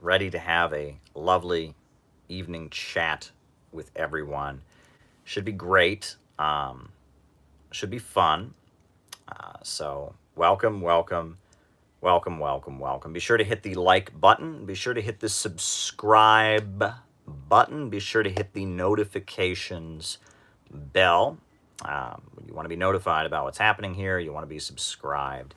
ready to have a lovely evening chat with everyone. Should be great. Should be fun. So, welcome, welcome, welcome, welcome, welcome. Be sure to hit the like button. Be sure to hit the subscribe button. Be sure to hit the notifications bell. You want to be notified about what's happening here. You want to be subscribed.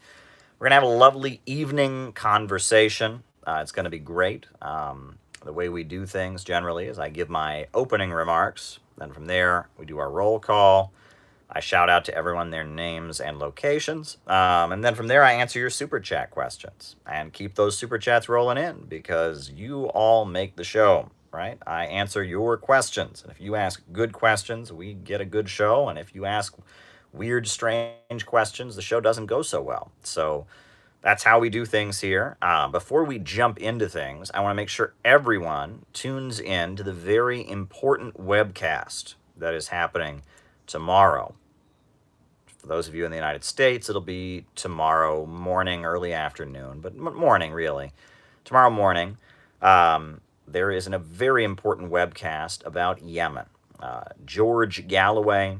We're going to have a lovely evening conversation. It's going to be great. The way we do things generally is I give my opening remarks. Then from there, we do our roll call. I shout out to everyone their names and locations. And then from there, I answer your super chat questions and keep those super chats rolling in because you all make the show, right? I answer your questions. And if you ask good questions, we get a good show. And if you ask weird, strange questions, the show doesn't go so well. So that's how we do things here. Before we jump into things, I want to make sure everyone tunes in to the very important webcast that is happening tomorrow. For those of you in the United States, it'll be tomorrow morning, early afternoon, but morning, really. Tomorrow morning, there is a very important webcast about Yemen. George Galloway,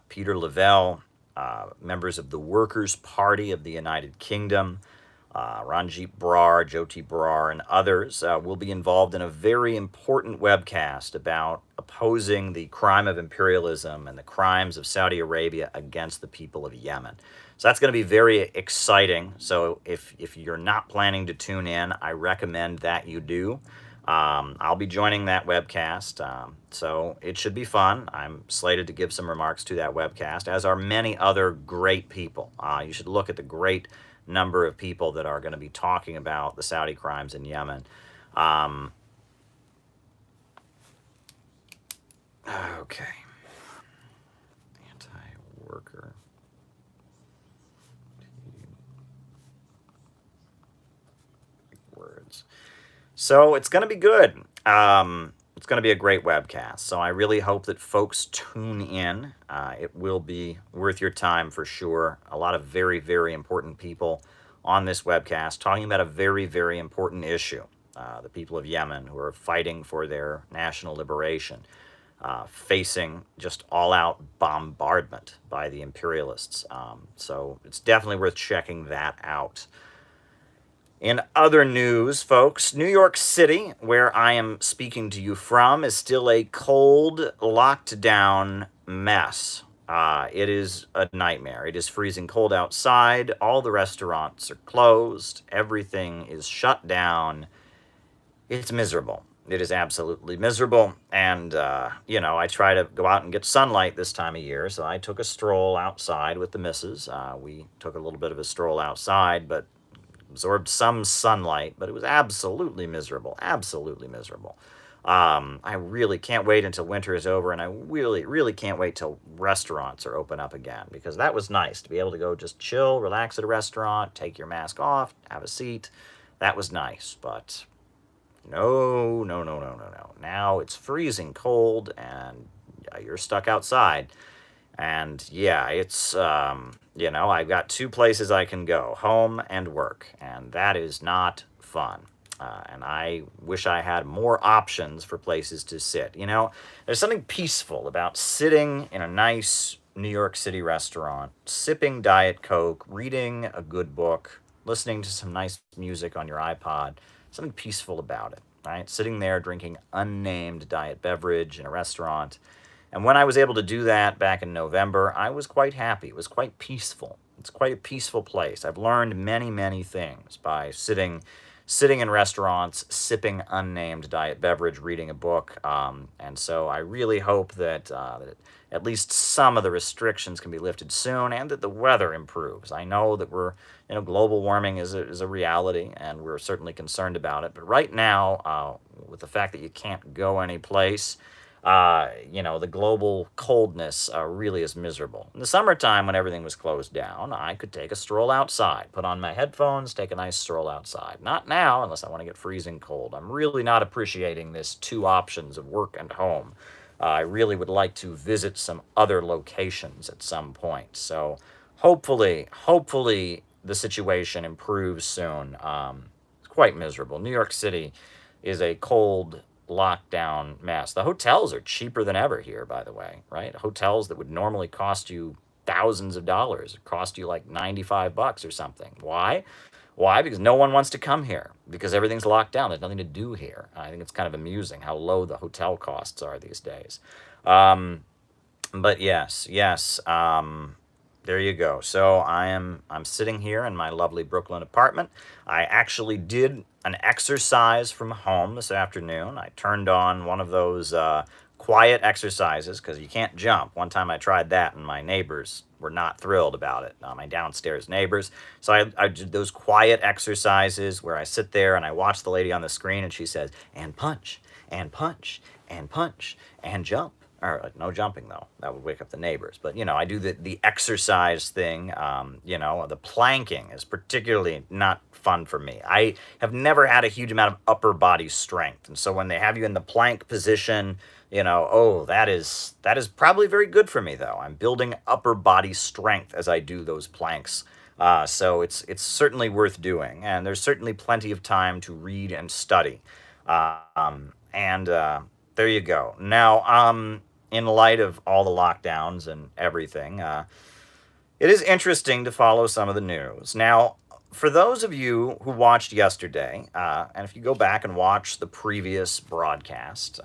Peter Lavelle, members of the Workers' Party of the United Kingdom, Ranjit Brar, Jyoti Brar, and others will be involved in a very important webcast about opposing the crime of imperialism and the crimes of Saudi Arabia against the people of Yemen. So that's going to be very exciting. So if you're not planning to tune in, I recommend that you do. I'll be joining that webcast, so it should be fun. I'm slated to give some remarks to that webcast, as are many other great people. You should look at the great number of people that are going to be talking about the Saudi crimes in Yemen. Okay. Anti-worker. Words. So it's going to be good. It's going to be a great webcast. So I really hope that folks tune in. It will be worth your time for sure. A lot of very, very important people on this webcast talking about a very, very important issue. The people of Yemen who are fighting for their national liberation, facing just all-out bombardment by the imperialists. So it's definitely worth checking that out. In other news, folks, New York City, where I am speaking to you from, is still a cold, locked down mess. It is a nightmare. It is freezing cold outside. All the restaurants are closed. Everything is shut down. It's miserable. It is absolutely miserable. And, I try to go out and get sunlight this time of year. So I took a stroll outside with the missus. We took a little bit of a stroll outside, but absorbed some sunlight, but it was absolutely miserable. Absolutely miserable. I really can't wait until winter is over, and I really, really can't wait till restaurants are open up again, because that was nice to be able to go just chill, relax at a restaurant, take your mask off, have a seat. That was nice, but no, no, no, no, no, no. Now it's freezing cold, and you're stuck outside. And yeah, it's, I've got two places I can go, home and work, and that is not fun. And I wish I had more options for places to sit. There's something peaceful about sitting in a nice New York City restaurant, sipping Diet Coke, reading a good book, listening to some nice music on your iPod. Something peaceful about it, right? Sitting there drinking unnamed diet beverage in a restaurant. And when I was able to do that back in November, I was quite happy. It was quite peaceful. It's quite a peaceful place. I've learned many, many things by sitting in restaurants, sipping unnamed diet beverage, reading a book. And so I really hope that at least some of the restrictions can be lifted soon and that the weather improves. I know that global warming is a reality, and we're certainly concerned about it. But right now, with the fact that you can't go anyplace, the global coldness really is miserable. In the summertime, when everything was closed down, I could take a stroll outside, put on my headphones, take a nice stroll outside. Not now, unless I want to get freezing cold. I'm really not appreciating this two options of work and home. I really would like to visit some other locations at some point. So hopefully the situation improves soon. It's quite miserable. New York City is a cold lockdown mess. The hotels are cheaper than ever here, by the way, right? Hotels that would normally cost you thousands of dollars cost you like $95 or something. Why? Why? Because no one wants to come here because everything's locked down. There's nothing to do here. I think it's kind of amusing how low the hotel costs are these days. But yes, there you go. So I'm sitting here in my lovely Brooklyn apartment. I actually did an exercise from home this afternoon. I turned on one of those quiet exercises because you can't jump. One time I tried that and my neighbors were not thrilled about it, my downstairs neighbors. So I did those quiet exercises where I sit there and I watch the lady on the screen and she says, and punch, and punch, and punch, and jump. Or no jumping though, that would wake up the neighbors. But I do the exercise thing. The planking is particularly not fun for me. I have never had a huge amount of upper body strength, and so when they have you in the plank position, that is probably very good for me though. I'm building upper body strength as I do those planks. So it's certainly worth doing, and there's certainly plenty of time to read and study. And there you go. Now, in light of all the lockdowns and everything, it is interesting to follow some of the news. Now, for those of you who watched yesterday, and if you go back and watch the previous broadcast,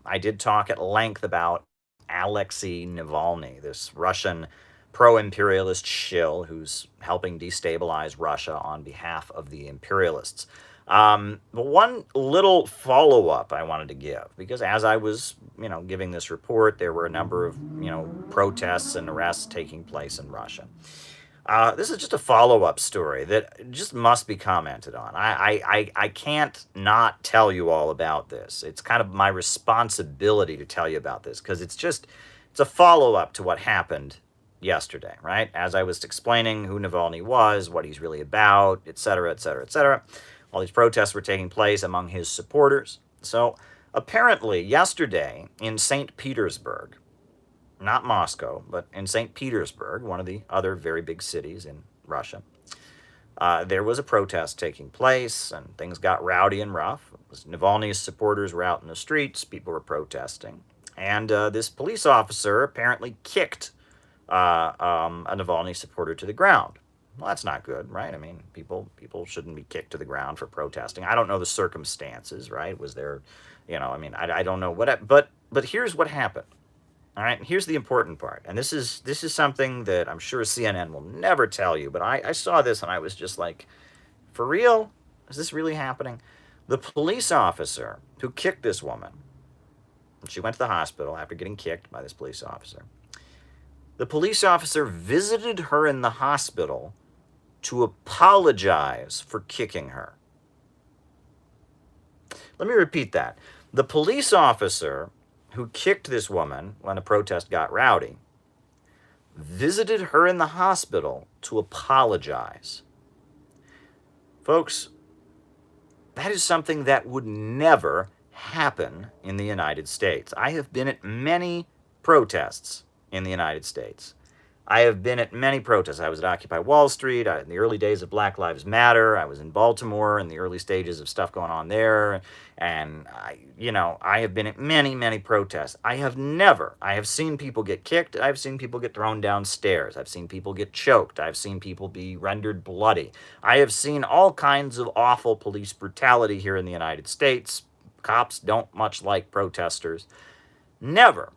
I did talk at length about Alexei Navalny, this Russian pro-imperialist shill who's helping destabilize Russia on behalf of the imperialists. But one little follow-up I wanted to give, because as I was, giving this report, there were a number of, protests and arrests taking place in Russia. This is just a follow-up story that just must be commented on. I can't not tell you all about this. It's kind of my responsibility to tell you about this, because it's a follow-up to what happened yesterday, right? As I was explaining who Navalny was, what he's really about, et cetera, et cetera, et cetera. All these protests were taking place among his supporters. So apparently yesterday in St. Petersburg, not Moscow, but in St. Petersburg, one of the other very big cities in Russia, there was a protest taking place and things got rowdy and rough. Navalny's supporters were out in the streets, people were protesting. And this police officer apparently kicked a Navalny supporter to the ground. Well, that's not good, right? I mean, people shouldn't be kicked to the ground for protesting. I don't know the circumstances, right? Was there, I don't know what, but here's what happened. All right, here's the important part, and this is something that I'm sure CNN will never tell you, but I saw this and I was just like, for real? Is this really happening? The police officer who kicked this woman, she went to the hospital after getting kicked by this police officer. The police officer visited her in the hospital to apologize for kicking her. Let me repeat that. The police officer who kicked this woman when a protest got rowdy visited her in the hospital to apologize. Folks, that is something that would never happen in the United States. I have been at many protests in the United States. I have been at many protests. I was at Occupy Wall Street in the early days of Black Lives Matter. I was in Baltimore in the early stages of stuff going on there. And I have been at many, many protests. I have seen people get kicked. I've seen people get thrown downstairs. I've seen people get choked. I've seen people be rendered bloody. I have seen all kinds of awful police brutality here in the United States. Cops don't much like protesters. Never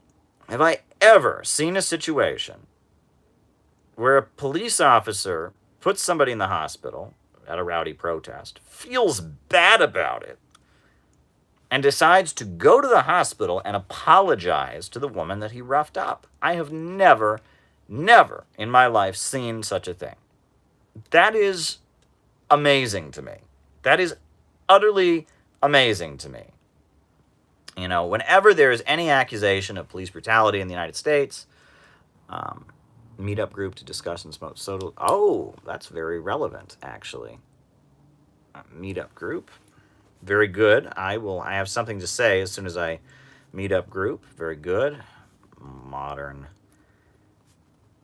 have I ever seen a situation where a police officer puts somebody in the hospital at a rowdy protest, feels bad about it, and decides to go to the hospital and apologize to the woman that he roughed up. I have never in my life seen such a thing. That is amazing to me. That is utterly amazing to me. Whenever there is any accusation of police brutality in the United States, meetup group to discuss and smoke soda. Oh, that's very relevant, actually. Meetup group. Very good. I have something to say as soon as I meetup group. Very good. Modern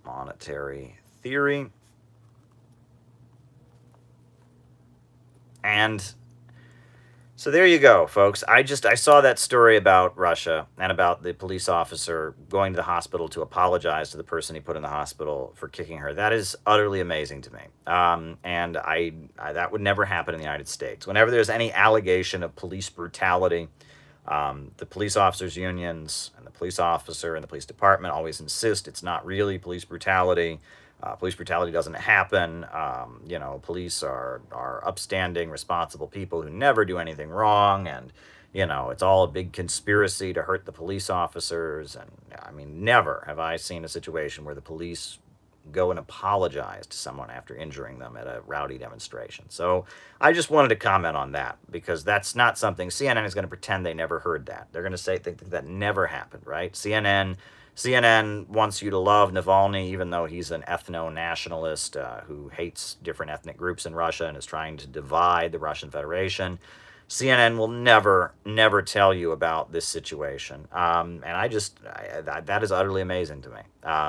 monetary theory. And So there you go, folks. I saw that story about Russia and about the police officer going to the hospital to apologize to the person he put in the hospital for kicking her. That is utterly amazing to me. And I that would never happen in the United States. Whenever there's any allegation of police brutality, the police officers' unions and the police officer and the police department always insist it's not really police brutality. Police brutality doesn't happen. Police are upstanding, responsible people who never do anything wrong, and it's all a big conspiracy to hurt the police officers. And I mean, never have I seen a situation where the police go and apologize to someone after injuring them at a rowdy demonstration. So I just wanted to comment on that because that's not something CNN is going to pretend they never heard that. They're going to think that never happened, right? CNN wants you to love Navalny, even though he's an ethno-nationalist who hates different ethnic groups in Russia and is trying to divide the Russian Federation. CNN will never tell you about this situation, and that is utterly amazing to me.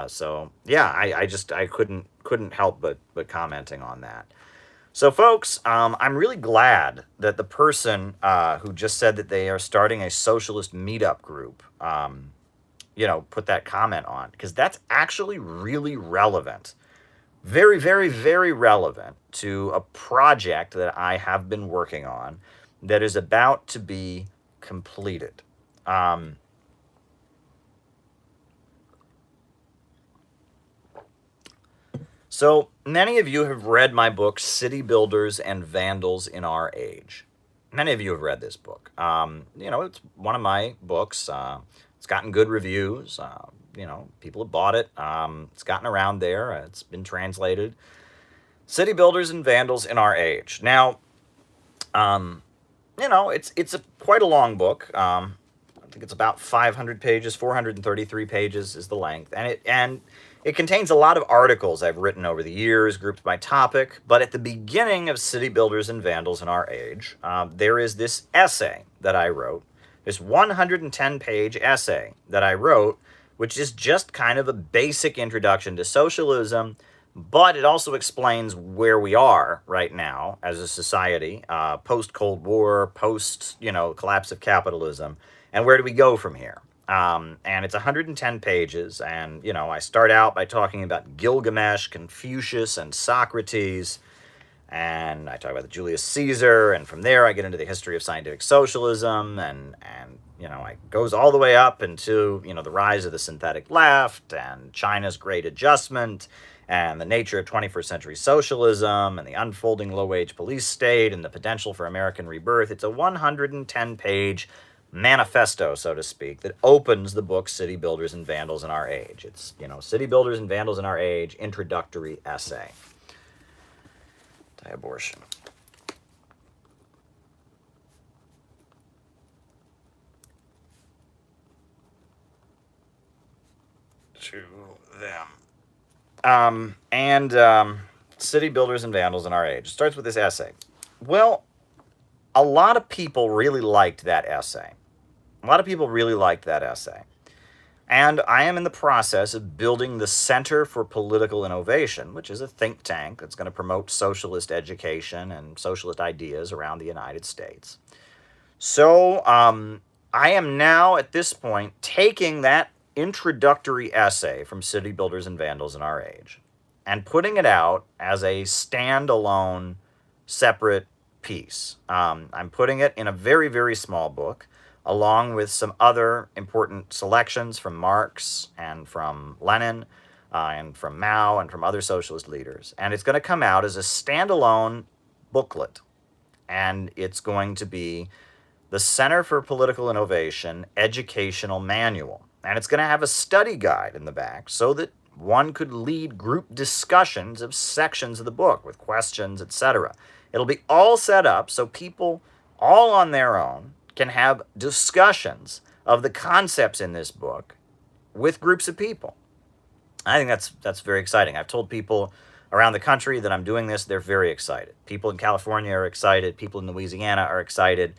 So yeah, I couldn't help but commenting on that. So folks, I'm really glad that the person who just said that they are starting a socialist meetup group, put that comment on, because that's actually really relevant. Very, very, very relevant to a project that I have been working on that is about to be completed. So many of you have read my book, City Builders and Vandals in Our Age. Many of you have read this book. It's one of my books. It's gotten good reviews. People have bought it. It's gotten around there. It's been translated. City Builders and Vandals in Our Age. Now, it's quite a long book. I think it's about 500 pages, 433 pages is the length, and it contains a lot of articles I've written over the years, grouped by topic. But at the beginning of City Builders and Vandals in Our Age, there is this essay that I wrote, this 110-page essay that I wrote, which is just kind of a basic introduction to socialism. But it also explains where we are right now as a society, post-Cold War, post-collapse of capitalism, and where do we go from here? And it's 110 pages, and, I start out by talking about Gilgamesh, Confucius, and Socrates, and I talk about the Julius Caesar, and from there I get into the history of scientific socialism, and it goes all the way up into, the rise of the synthetic left, and China's Great Adjustment, and the nature of 21st century socialism, and the unfolding low-wage police state, and the potential for American rebirth. It's a 110-page manifesto, so to speak, that opens the book City Builders and Vandals in Our Age. It's, City Builders and Vandals in Our Age, introductory essay. Anti-abortion. To them. City Builders and Vandals in Our Age. It starts with this essay. Well, a lot of people really liked that essay. And I am in the process of building the Center for Political Innovation, which is a think tank that's going to promote socialist education and socialist ideas around the United States. So I am now, at this point, taking that introductory essay from City Builders and Vandals in Our Age and putting it out as a standalone, separate piece. I'm putting it in a very, very small book, along with some other important selections from Marx and from Lenin and from Mao and from other socialist leaders. And it's going to come out as a standalone booklet. And it's going to be the Center for Political Innovation Educational Manual. And it's going to have a study guide in the back so that one could lead group discussions of sections of the book with questions, etc. It'll be all set up so people, all on their own, can have discussions of the concepts in this book with groups of people. I think that's very exciting. I've told people around the country that I'm doing this. They're very excited. People in California are excited. People in Louisiana are excited.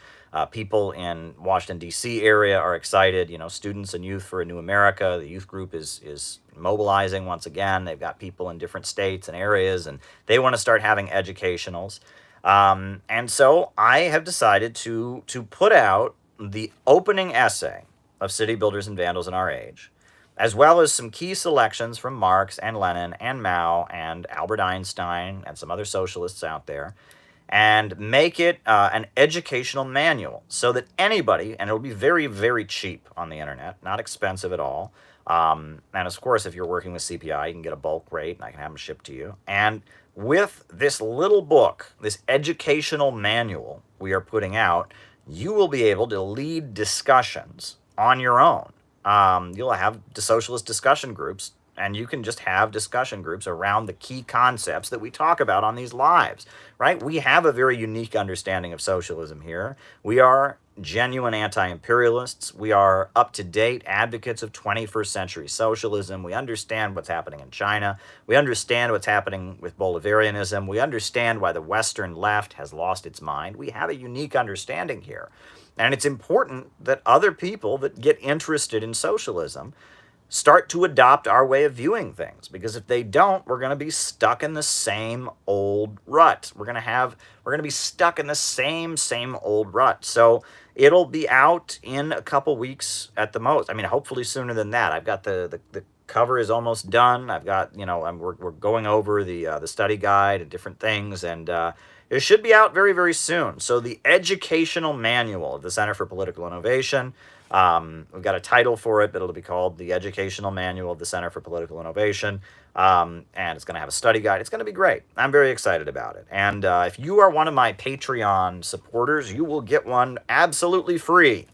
People in Washington, D.C. area are excited. Students and Youth for a New America, the youth group is mobilizing once again. They've got people in different states and areas, and they want to start having educationals. And so I have decided to put out the opening essay of City Builders and Vandals in Our Age, as well as some key selections from Marx and Lenin and Mao and Albert Einstein and some other socialists out there, and make it an educational manual so that anybody, and it'll be very, very cheap on the internet, not expensive at all. And of course, if you're working with CPI, you can get a bulk rate and I can have them shipped to you. And with this little book, this educational manual we are putting out, you will be able to lead discussions on your own. You'll have socialist discussion groups, and you can just have discussion groups around the key concepts that we talk about on these lives, right? We have a very unique understanding of socialism here. We are genuine anti-imperialists. We are up-to-date advocates of 21st century socialism. We understand what's happening in China. We understand what's happening with Bolivarianism. We understand why the Western left has lost its mind. We have a unique understanding here. And it's important that other people that get interested in socialism start to adopt our way of viewing things, because if they don't, we're going to be stuck in the same old rut. We're going to be stuck in the same old rut. So it'll be out in a couple weeks at the most. I mean, hopefully sooner than that. I've got the cover is almost done. I've got, we're going over the study guide and different things, and it should be out very, very soon. So the educational manual of the Center for Political Innovation. We've got a title for it, but it'll be called The Educational Manual of the Center for Political Innovation. And it's going to have a study guide. It's going to be great. I'm very excited about it. And if you are one of my Patreon supporters, you will get one absolutely free.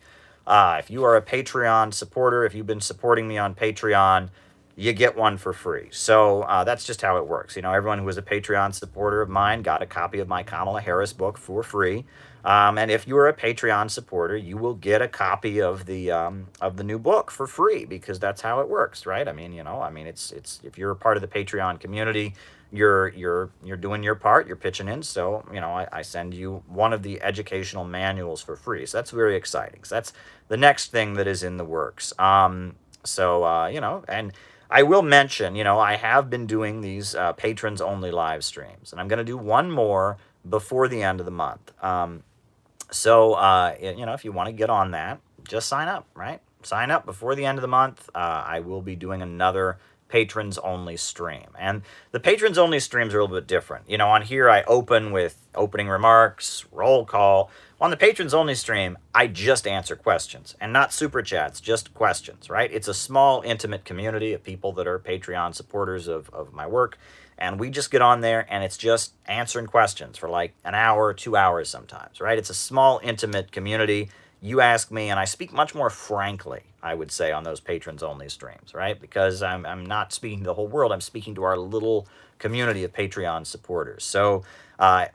If you are a Patreon supporter, if you've been supporting me on Patreon, you get one for free. So that's just how it works. Everyone who was a Patreon supporter of mine got a copy of my Kamala Harris book for free. And if you are a Patreon supporter, you will get a copy of the new book for free, because that's how it works, right? It's if you're a part of the Patreon community, you're doing your part, you're pitching in. So I send you one of the educational manuals for free. So that's very exciting. So that's the next thing that is in the works. And I will mention, I have been doing these patrons only live streams, and I'm going to do one more before the end of the month. So, if you want to get on that, just sign up, right? Sign up before the end of the month. I will be doing another patrons only stream. And the patrons only streams are a little bit different. On here I open with opening remarks, roll call. On the patrons only stream, I just answer questions, and not super chats, just questions, right? It's a small, intimate community of people that are Patreon supporters of my work. And we just get on there, and it's just answering questions for like an hour, 2 hours sometimes, right? It's a small, intimate community. You ask me, and I speak much more frankly, I would say, on those patrons-only streams, right? Because I'm not speaking to the whole world. I'm speaking to our little community of Patreon supporters. So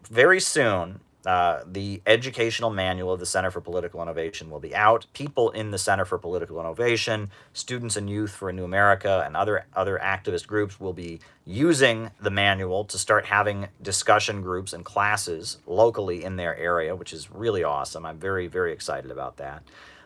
very soon, the educational manual of the Center for Political Innovation will be out. People in the Center for Political Innovation, Students and Youth for a New America, and other activist groups will be using the manual to start having discussion groups and classes locally in their area, which is really awesome. I'm very, very excited about that.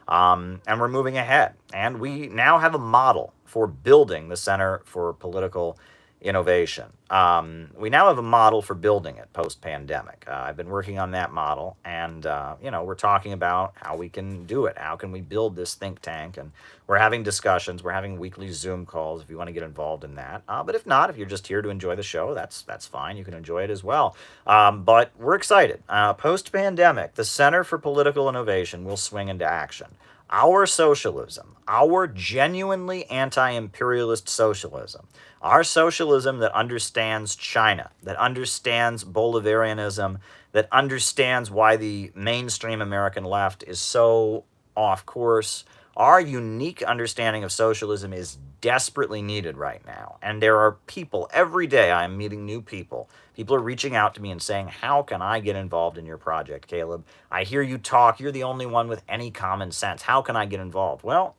And we're moving ahead. And we now have a model for building the Center for Political Innovation. We now have a model for building it post-pandemic. I've been working on that model, and we're talking about how we can do it. How can we build this think tank? And we're having discussions. We're having weekly Zoom calls if you want to get involved in that. But if not, if you're just here to enjoy the show, that's fine. You can enjoy it as well. But we're excited. Post-pandemic, the Center for Political Innovation will swing into action. Our socialism, our genuinely anti-imperialist socialism, our socialism that understands China, that understands Bolivarianism, that understands why the mainstream American left is so off course, our unique understanding of socialism is desperately needed right now. And there are people, every day I am meeting new people. People are reaching out to me and saying, how can I get involved in your project, Caleb? I hear you talk. You're the only one with any common sense. How can I get involved? Well,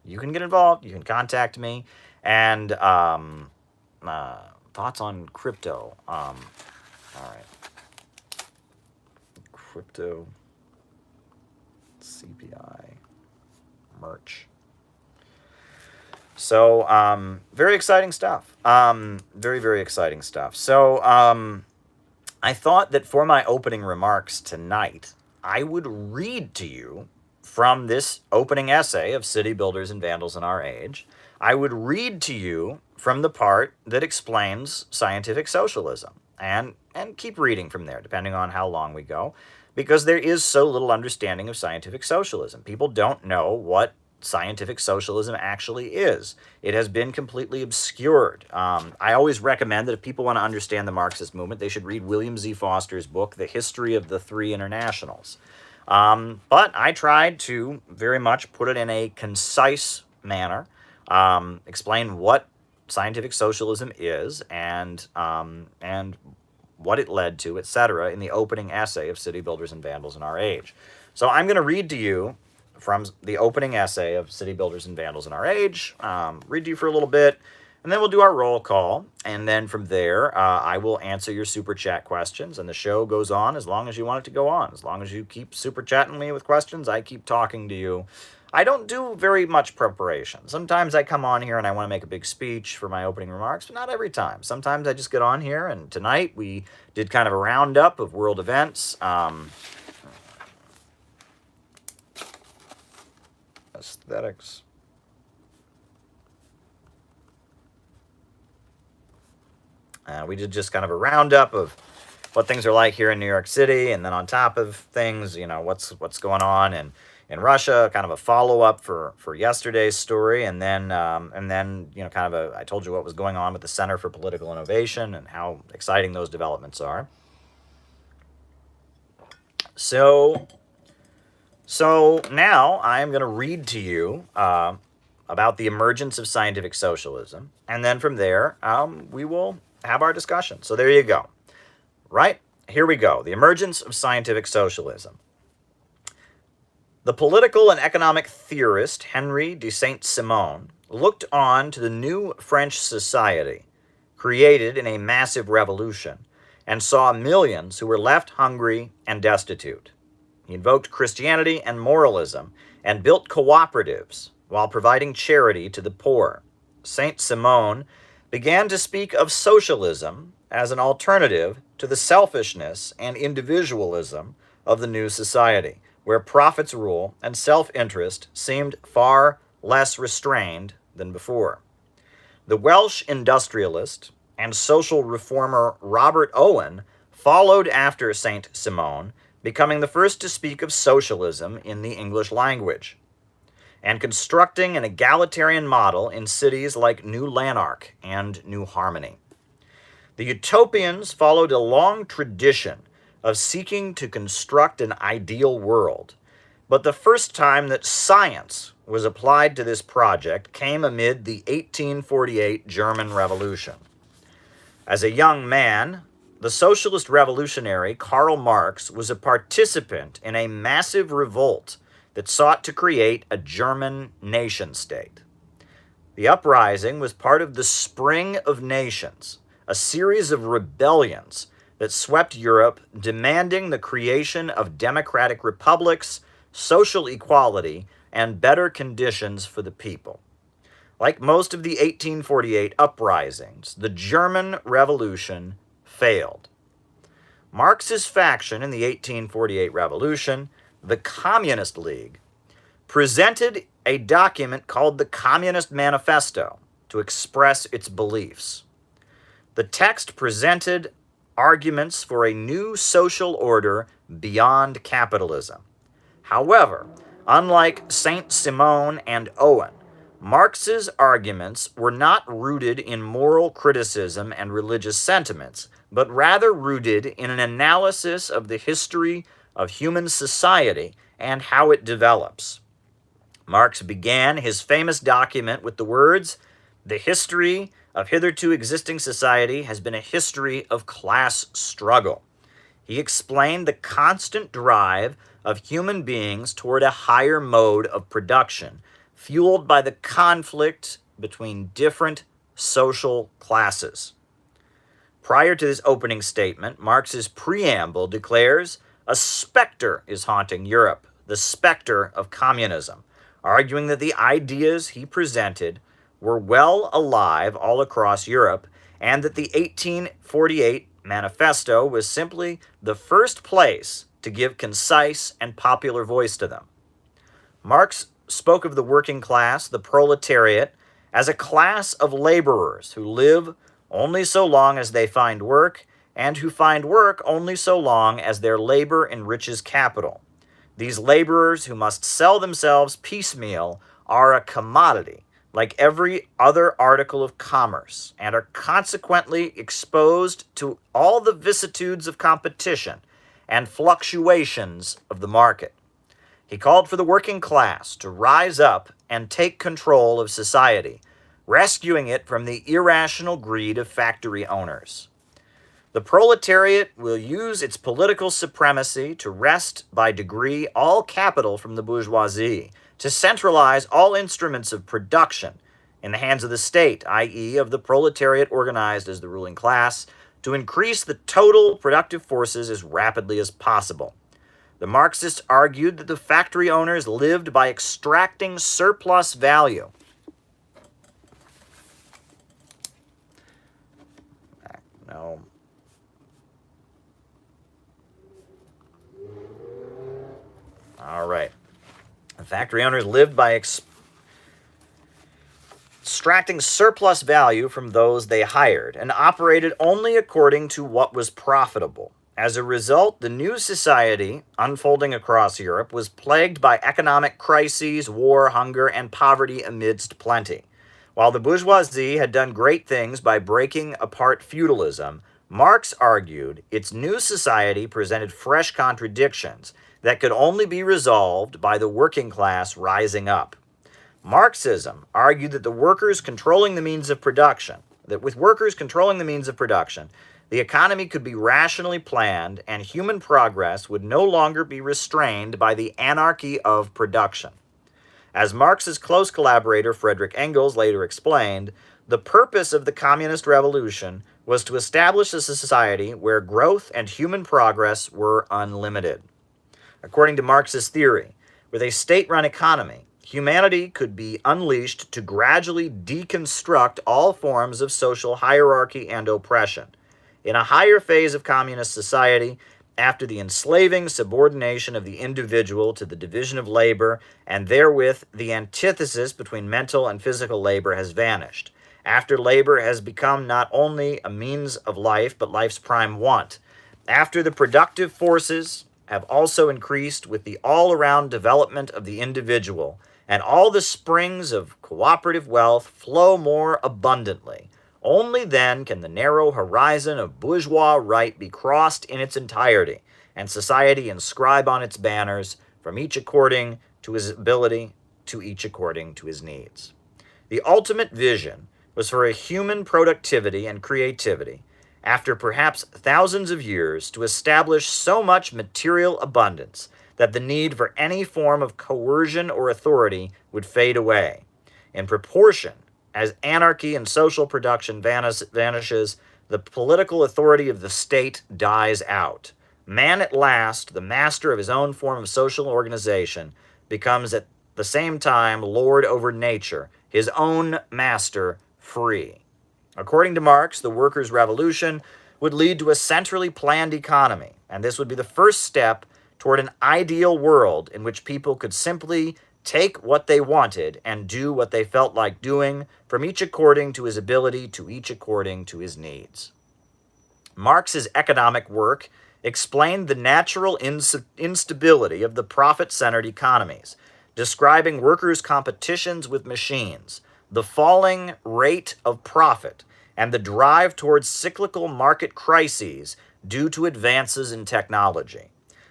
you can get involved. You can contact me. And thoughts on crypto. All right. Crypto, CPI, merch. So, very exciting stuff. Very, very exciting stuff. So, I thought that for my opening remarks tonight, I would read to you from this opening essay of City Builders and Vandals in Our Age. I would read to you from the part that explains scientific socialism, and keep reading from there, depending on how long we go, because there is so little understanding of scientific socialism. People don't know what scientific socialism actually is. It has been completely obscured. I always recommend that if people want to understand the Marxist movement, they should read William Z. Foster's book, The History of the Three Internationals. But I tried to very much put it in a concise manner, explain what scientific socialism is, and what it led to, etc., in the opening essay of City Builders and Vandals in Our Age. So I'm going to read to you from the opening essay of City Builders and Vandals in Our Age, read to you for a little bit, and then we'll do our roll call, and then from there, I will answer your Super Chat questions, and the show goes on as long as you want it to go on. As long as you keep Super Chatting me with questions, I keep talking to you. I don't do very much preparation. Sometimes I come on here and I want to make a big speech for my opening remarks, but not every time. Sometimes I just get on here, and tonight we did kind of a roundup of world events. Aesthetics. We did just kind of a roundup of what things are like here in New York City, and then on top of things, what's going on in Russia, kind of a follow-up for yesterday's story, and then kind of I told you what was going on with the Center for Political Innovation and how exciting those developments are. So now I'm going to read to you about the emergence of scientific socialism, and then from there we will have our discussion. So there you go. Right? Here we go. The emergence of scientific socialism. The political and economic theorist Henri de Saint-Simon looked on to the new French society, created in a massive revolution, and saw millions who were left hungry and destitute. He invoked Christianity and moralism and built cooperatives while providing charity to the poor. Saint-Simon began to speak of socialism as an alternative to the selfishness and individualism of the new society, where profits rule and self-interest seemed far less restrained than before. The Welsh industrialist and social reformer Robert Owen followed after Saint-Simon, becoming the first to speak of socialism in the English language, and constructing an egalitarian model in cities like New Lanark and New Harmony. The utopians followed a long tradition of seeking to construct an ideal world, but the first time that science was applied to this project came amid the 1848 German Revolution. As a young man, the socialist revolutionary Karl Marx was a participant in a massive revolt that sought to create a German nation-state. The uprising was part of the Spring of Nations, a series of rebellions that swept Europe, demanding the creation of democratic republics, social equality, and better conditions for the people. Like most of the 1848 uprisings, the German Revolution failed. Marx's faction in the 1848 revolution, the Communist League, presented a document called the Communist Manifesto to express its beliefs. The text presented arguments for a new social order beyond capitalism. However, unlike Saint-Simon and Owen, Marx's arguments were not rooted in moral criticism and religious sentiments, but rather rooted in an analysis of the history of human society and how it develops. Marx began his famous document with the words, "The history of hitherto existing society has been a history of class struggle." He explained the constant drive of human beings toward a higher mode of production, fueled by the conflict between different social classes. Prior to this opening statement, Marx's preamble declares, "A specter is haunting Europe, the specter of communism," arguing that the ideas he presented were well alive all across Europe, and that the 1848 manifesto was simply the first place to give concise and popular voice to them. Marx spoke of the working class, the proletariat, as a class of laborers who live only so long as they find work, and who find work only so long as their labor enriches capital. These laborers who must sell themselves piecemeal are a commodity, like every other article of commerce, and are consequently exposed to all the vicissitudes of competition and fluctuations of the market. He called for the working class to rise up and take control of society, rescuing it from the irrational greed of factory owners. The proletariat will use its political supremacy to wrest by degree all capital from the bourgeoisie, to centralize all instruments of production in the hands of the state, i.e., of the proletariat organized as the ruling class, to increase the total productive forces as rapidly as possible. The Marxists argued that the factory owners lived by extracting surplus value. No. All right. The factory owners lived by extracting surplus value from those they hired and operated only according to what was profitable. As a result, the new society, unfolding across Europe, was plagued by economic crises, war, hunger, and poverty amidst plenty. While the bourgeoisie had done great things by breaking apart feudalism, Marx argued its new society presented fresh contradictions that could only be resolved by the working class rising up. Marxism argued that with workers controlling the means of production, the economy could be rationally planned and human progress would no longer be restrained by the anarchy of production. As Marx's close collaborator Friedrich Engels later explained, the purpose of the communist revolution was to establish a society where growth and human progress were unlimited. According to Marx's theory, with a state-run economy, humanity could be unleashed to gradually deconstruct all forms of social hierarchy and oppression. In a higher phase of communist society, after the enslaving subordination of the individual to the division of labor, and therewith the antithesis between mental and physical labor has vanished, after labor has become not only a means of life, but life's prime want, after the productive forces have also increased with the all-around development of the individual, and all the springs of cooperative wealth flow more abundantly, only then can the narrow horizon of bourgeois right be crossed in its entirety, and society inscribe on its banners, from each according to his ability, to each according to his needs. The ultimate vision was for a human productivity and creativity, after perhaps thousands of years, to establish so much material abundance that the need for any form of coercion or authority would fade away. In proportion as anarchy and social production vanishes, the political authority of the state dies out. Man at last, the master of his own form of social organization, becomes at the same time lord over nature, his own master, free. According to Marx, the workers' revolution would lead to a centrally planned economy, and this would be the first step toward an ideal world in which people could simply take what they wanted and do what they felt like doing, from each according to his ability, to each according to his needs. Marx's economic work explained the natural instability of the profit-centered economies, describing workers' competitions with machines, the falling rate of profit, and the drive towards cyclical market crises due to advances in technology.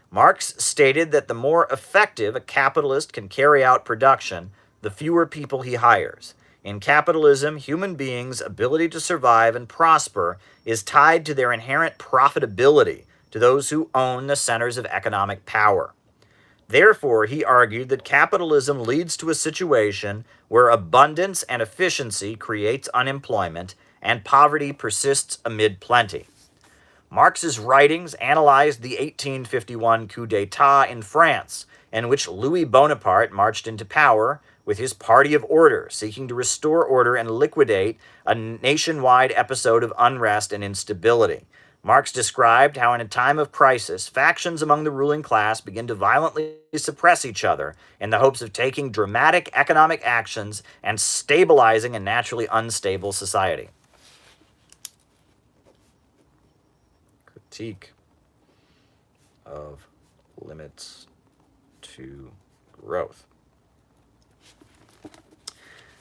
Marx stated that the more effective a capitalist can carry out production, the fewer people he hires. In capitalism, human beings' ability to survive and prosper is tied to their inherent profitability to those who own the centers of economic power. Therefore, he argued that capitalism leads to a situation where abundance and efficiency creates unemployment and poverty persists amid plenty. Marx's writings analyzed the 1851 coup d'etat in France, in which Louis Bonaparte marched into power with his Party of Order, seeking to restore order and liquidate a nationwide episode of unrest and instability. Marx described how in a time of crisis, factions among the ruling class begin to violently suppress each other in the hopes of taking dramatic economic actions and stabilizing a naturally unstable society. Critique of limits to growth.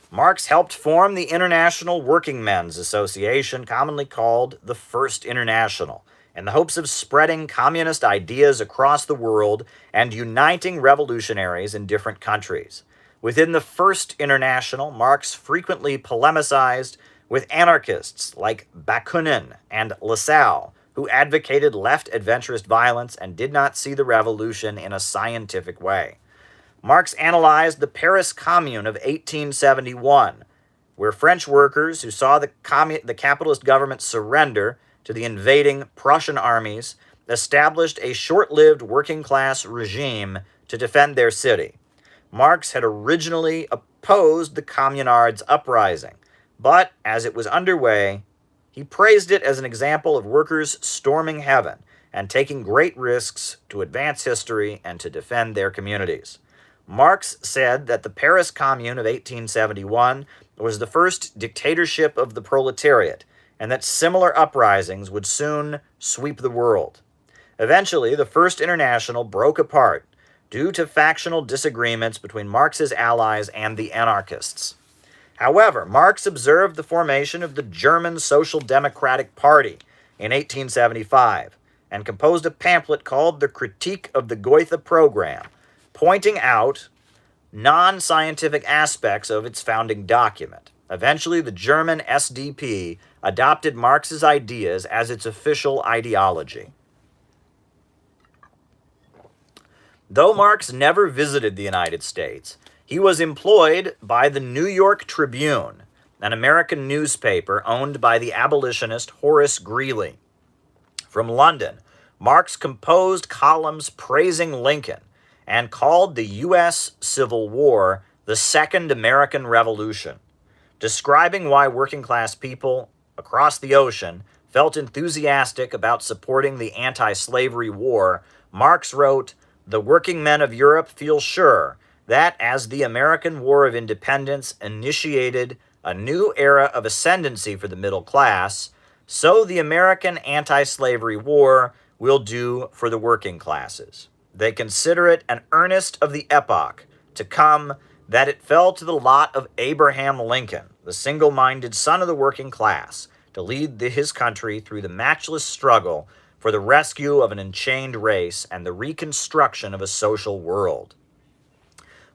Marx helped form the International Working Men's Association, commonly called the First International, in the hopes of spreading communist ideas across the world and uniting revolutionaries in different countries. Within the First International, Marx frequently polemicized with anarchists like Bakunin and Lassalle, who advocated left adventurist violence and did not see the revolution in a scientific way. Marx analyzed the Paris Commune of 1871, where French workers who saw the capitalist government surrender to the invading Prussian armies established a short-lived working-class regime to defend their city. Marx had originally opposed the Communards' uprising, but as it was underway, he praised it as an example of workers storming heaven and taking great risks to advance history and to defend their communities. Marx said that the Paris Commune of 1871 was the first dictatorship of the proletariat, and that similar uprisings would soon sweep the world. Eventually, the First International broke apart due to factional disagreements between Marx's allies and the anarchists. However, Marx observed the formation of the German Social Democratic Party in 1875 and composed a pamphlet called The Critique of the Goethe Program, pointing out non-scientific aspects of its founding document. Eventually, the German SDP adopted Marx's ideas as its official ideology. Though Marx never visited the United States, he was employed by the New York Tribune, an American newspaper owned by the abolitionist Horace Greeley. From London, Marx composed columns praising Lincoln and called the U.S. Civil War the Second American Revolution. Describing why working-class people across the ocean felt enthusiastic about supporting the anti-slavery war, Marx wrote, "The working men of Europe feel sure that as the American War of Independence initiated a new era of ascendancy for the middle class, so the American anti-slavery war will do for the working classes. They consider it an earnest of the epoch to come that it fell to the lot of Abraham Lincoln, the single-minded son of the working class, to lead his country through the matchless struggle for the rescue of an enchained race and the reconstruction of a social world."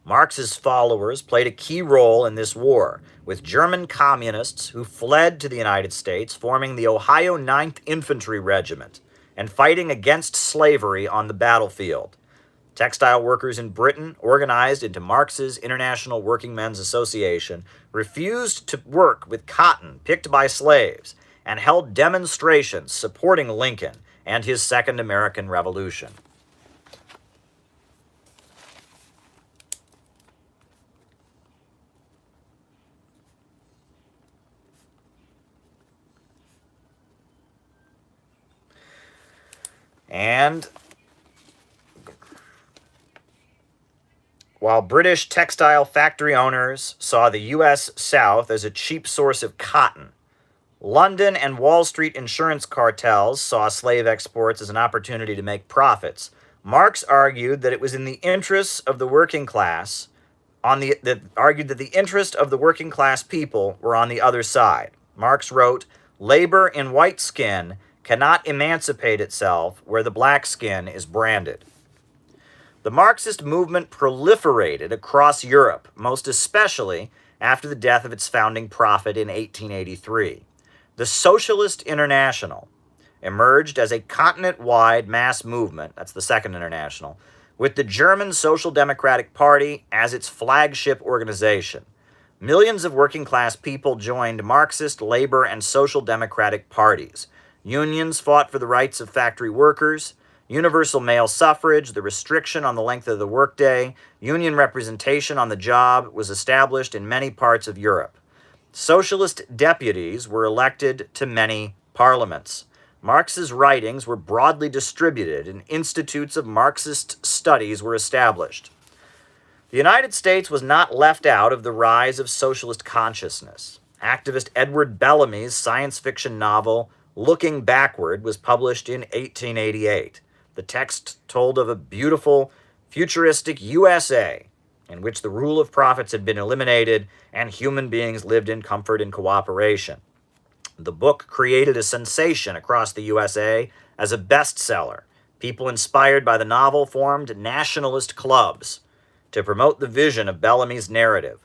Marx's followers played a key role in this war, with German communists who fled to the United States forming the Ohio 9th Infantry Regiment and fighting against slavery on the battlefield. Textile workers in Britain, organized into Marx's International Working Men's Association, refused to work with cotton picked by slaves and held demonstrations supporting Lincoln and his Second American Revolution. And while British textile factory owners saw the U.S. South as a cheap source of cotton, London and Wall Street insurance cartels saw slave exports as an opportunity to make profits. Marx argued that it was in the interests of the working class, argued that the interest of the working class people were on the other side. Marx wrote, "Labor in white skin cannot emancipate itself where the black skin is branded." The Marxist movement proliferated across Europe, most especially after the death of its founding prophet in 1883. The Socialist International emerged as a continent-wide mass movement, that's the Second International, with the German Social Democratic Party as its flagship organization. Millions of working-class people joined Marxist, labor, and social democratic parties. Unions fought for the rights of factory workers, universal male suffrage, the restriction on the length of the workday, union representation on the job was established in many parts of Europe. Socialist deputies were elected to many parliaments. Marx's writings were broadly distributed and institutes of Marxist studies were established. The United States was not left out of the rise of socialist consciousness. Activist Edward Bellamy's science fiction novel, Looking Backward, was published in 1888. The text told of a beautiful, futuristic USA in which the rule of profits had been eliminated and human beings lived in comfort and cooperation. The book created a sensation across the USA as a bestseller. People inspired by the novel formed nationalist clubs to promote the vision of Bellamy's narrative.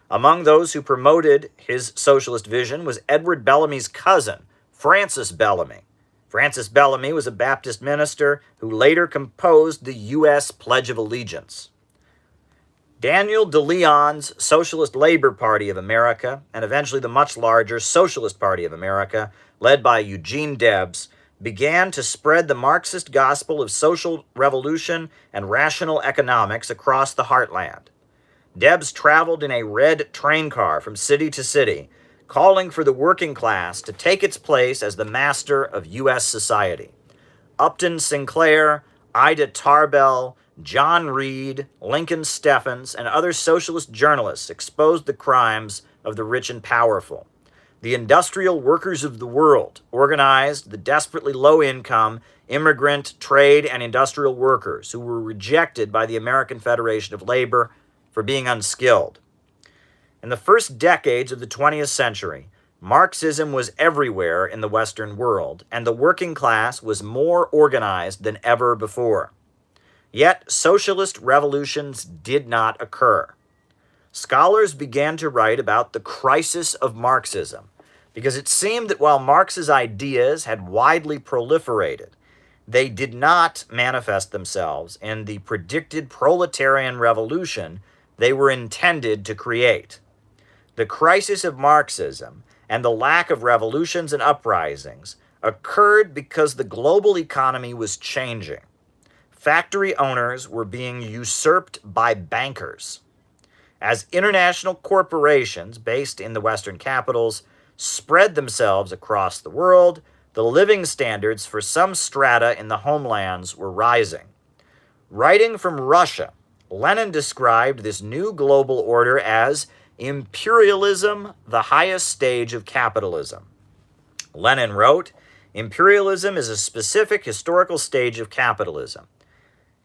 Among those who promoted his socialist vision was Edward Bellamy's cousin, Francis Bellamy. Francis Bellamy was a Baptist minister who later composed the U.S. Pledge of Allegiance. Daniel De Leon's Socialist Labor Party of America, and eventually the much larger Socialist Party of America, led by Eugene Debs, began to spread the Marxist gospel of social revolution and rational economics across the heartland. Debs traveled in a red train car from city to city, calling for the working class to take its place as the master of U.S. society. Upton Sinclair, Ida Tarbell, John Reed, Lincoln Steffens, and other socialist journalists exposed the crimes of the rich and powerful. The industrial workers of the world organized the desperately low-income immigrant, trade, and industrial workers who were rejected by the American Federation of Labor for being unskilled. In the first decades of the 20th century, Marxism was everywhere in the Western world, and the working class was more organized than ever before. Yet, socialist revolutions did not occur. Scholars began to write about the crisis of Marxism, because it seemed that while Marx's ideas had widely proliferated, they did not manifest themselves in the predicted proletarian revolution they were intended to create. The crisis of Marxism and the lack of revolutions and uprisings occurred because the global economy was changing. Factory owners were being usurped by bankers. As international corporations based in the Western capitals spread themselves across the world, the living standards for some strata in the homelands were rising. Writing from Russia, Lenin described this new global order as imperialism, the highest stage of capitalism. Lenin wrote, "Imperialism is a specific historical stage of capitalism.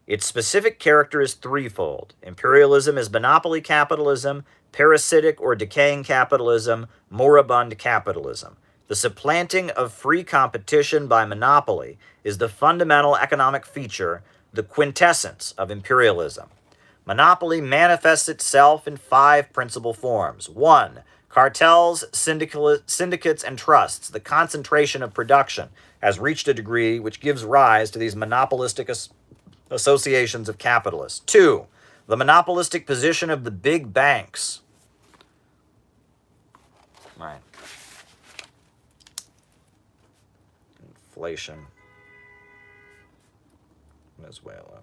Its specific character is threefold. Imperialism is monopoly capitalism, parasitic or decaying capitalism, moribund capitalism. The supplanting of free competition by monopoly is the fundamental economic feature, the quintessence of imperialism. Monopoly manifests itself in 5 principal forms. 1. Cartels, syndicates, and trusts. The concentration of production has reached a degree which gives rise to these monopolistic associations of capitalists. 2. The monopolistic position of the big banks." Right. Inflation. Venezuela.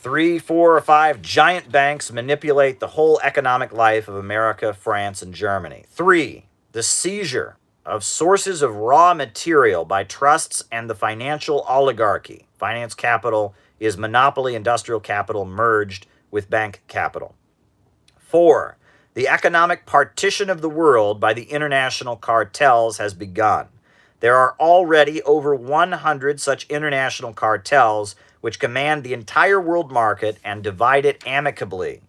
3, 4, or 5 giant banks manipulate the whole economic life of America, France, and Germany. 3, the seizure of sources of raw material by trusts and the financial oligarchy. Finance capital is monopoly industrial capital merged with bank capital. 4, the economic partition of the world by the international cartels has begun. There are already over 100 such international cartels which command the entire world market and divide it amicably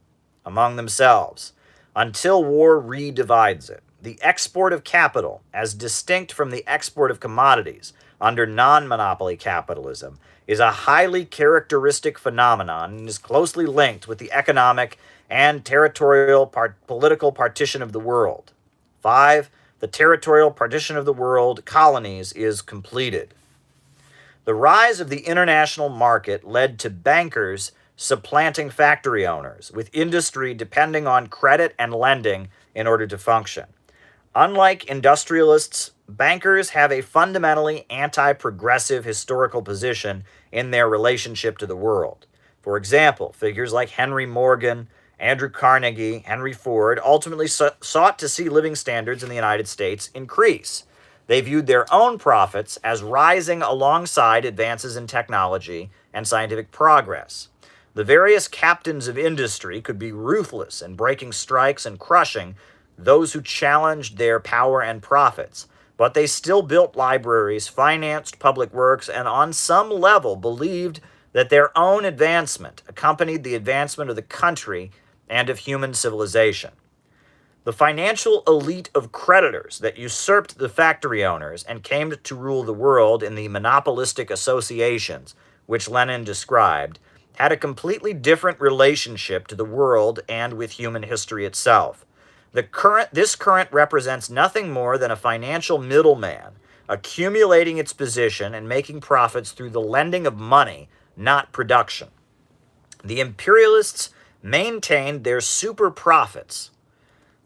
among themselves until war redivides it. The export of capital, as distinct from the export of commodities under non-monopoly capitalism, is a highly characteristic phenomenon and is closely linked with the economic and territorial political partition of the world. 5, the territorial partition of the world, colonies, is completed. The rise of the international market led to bankers supplanting factory owners, with industry depending on credit and lending in order to function. Unlike industrialists, bankers have a fundamentally anti-progressive historical position in their relationship to the world. For example, figures like Henry Morgan Andrew Carnegie, Henry Ford, ultimately sought to see living standards in the United States increase. They viewed their own profits as rising alongside advances in technology and scientific progress. The various captains of industry could be ruthless in breaking strikes and crushing those who challenged their power and profits, but they still built libraries, financed public works, and on some level believed that their own advancement accompanied the advancement of the country and of human civilization. The financial elite of creditors that usurped the factory owners and came to rule the world in the monopolistic associations which Lenin described had a completely different relationship to the world and with human history itself. This current represents nothing more than a financial middleman accumulating its position and making profits through the lending of money, not production. The imperialists maintained their super profits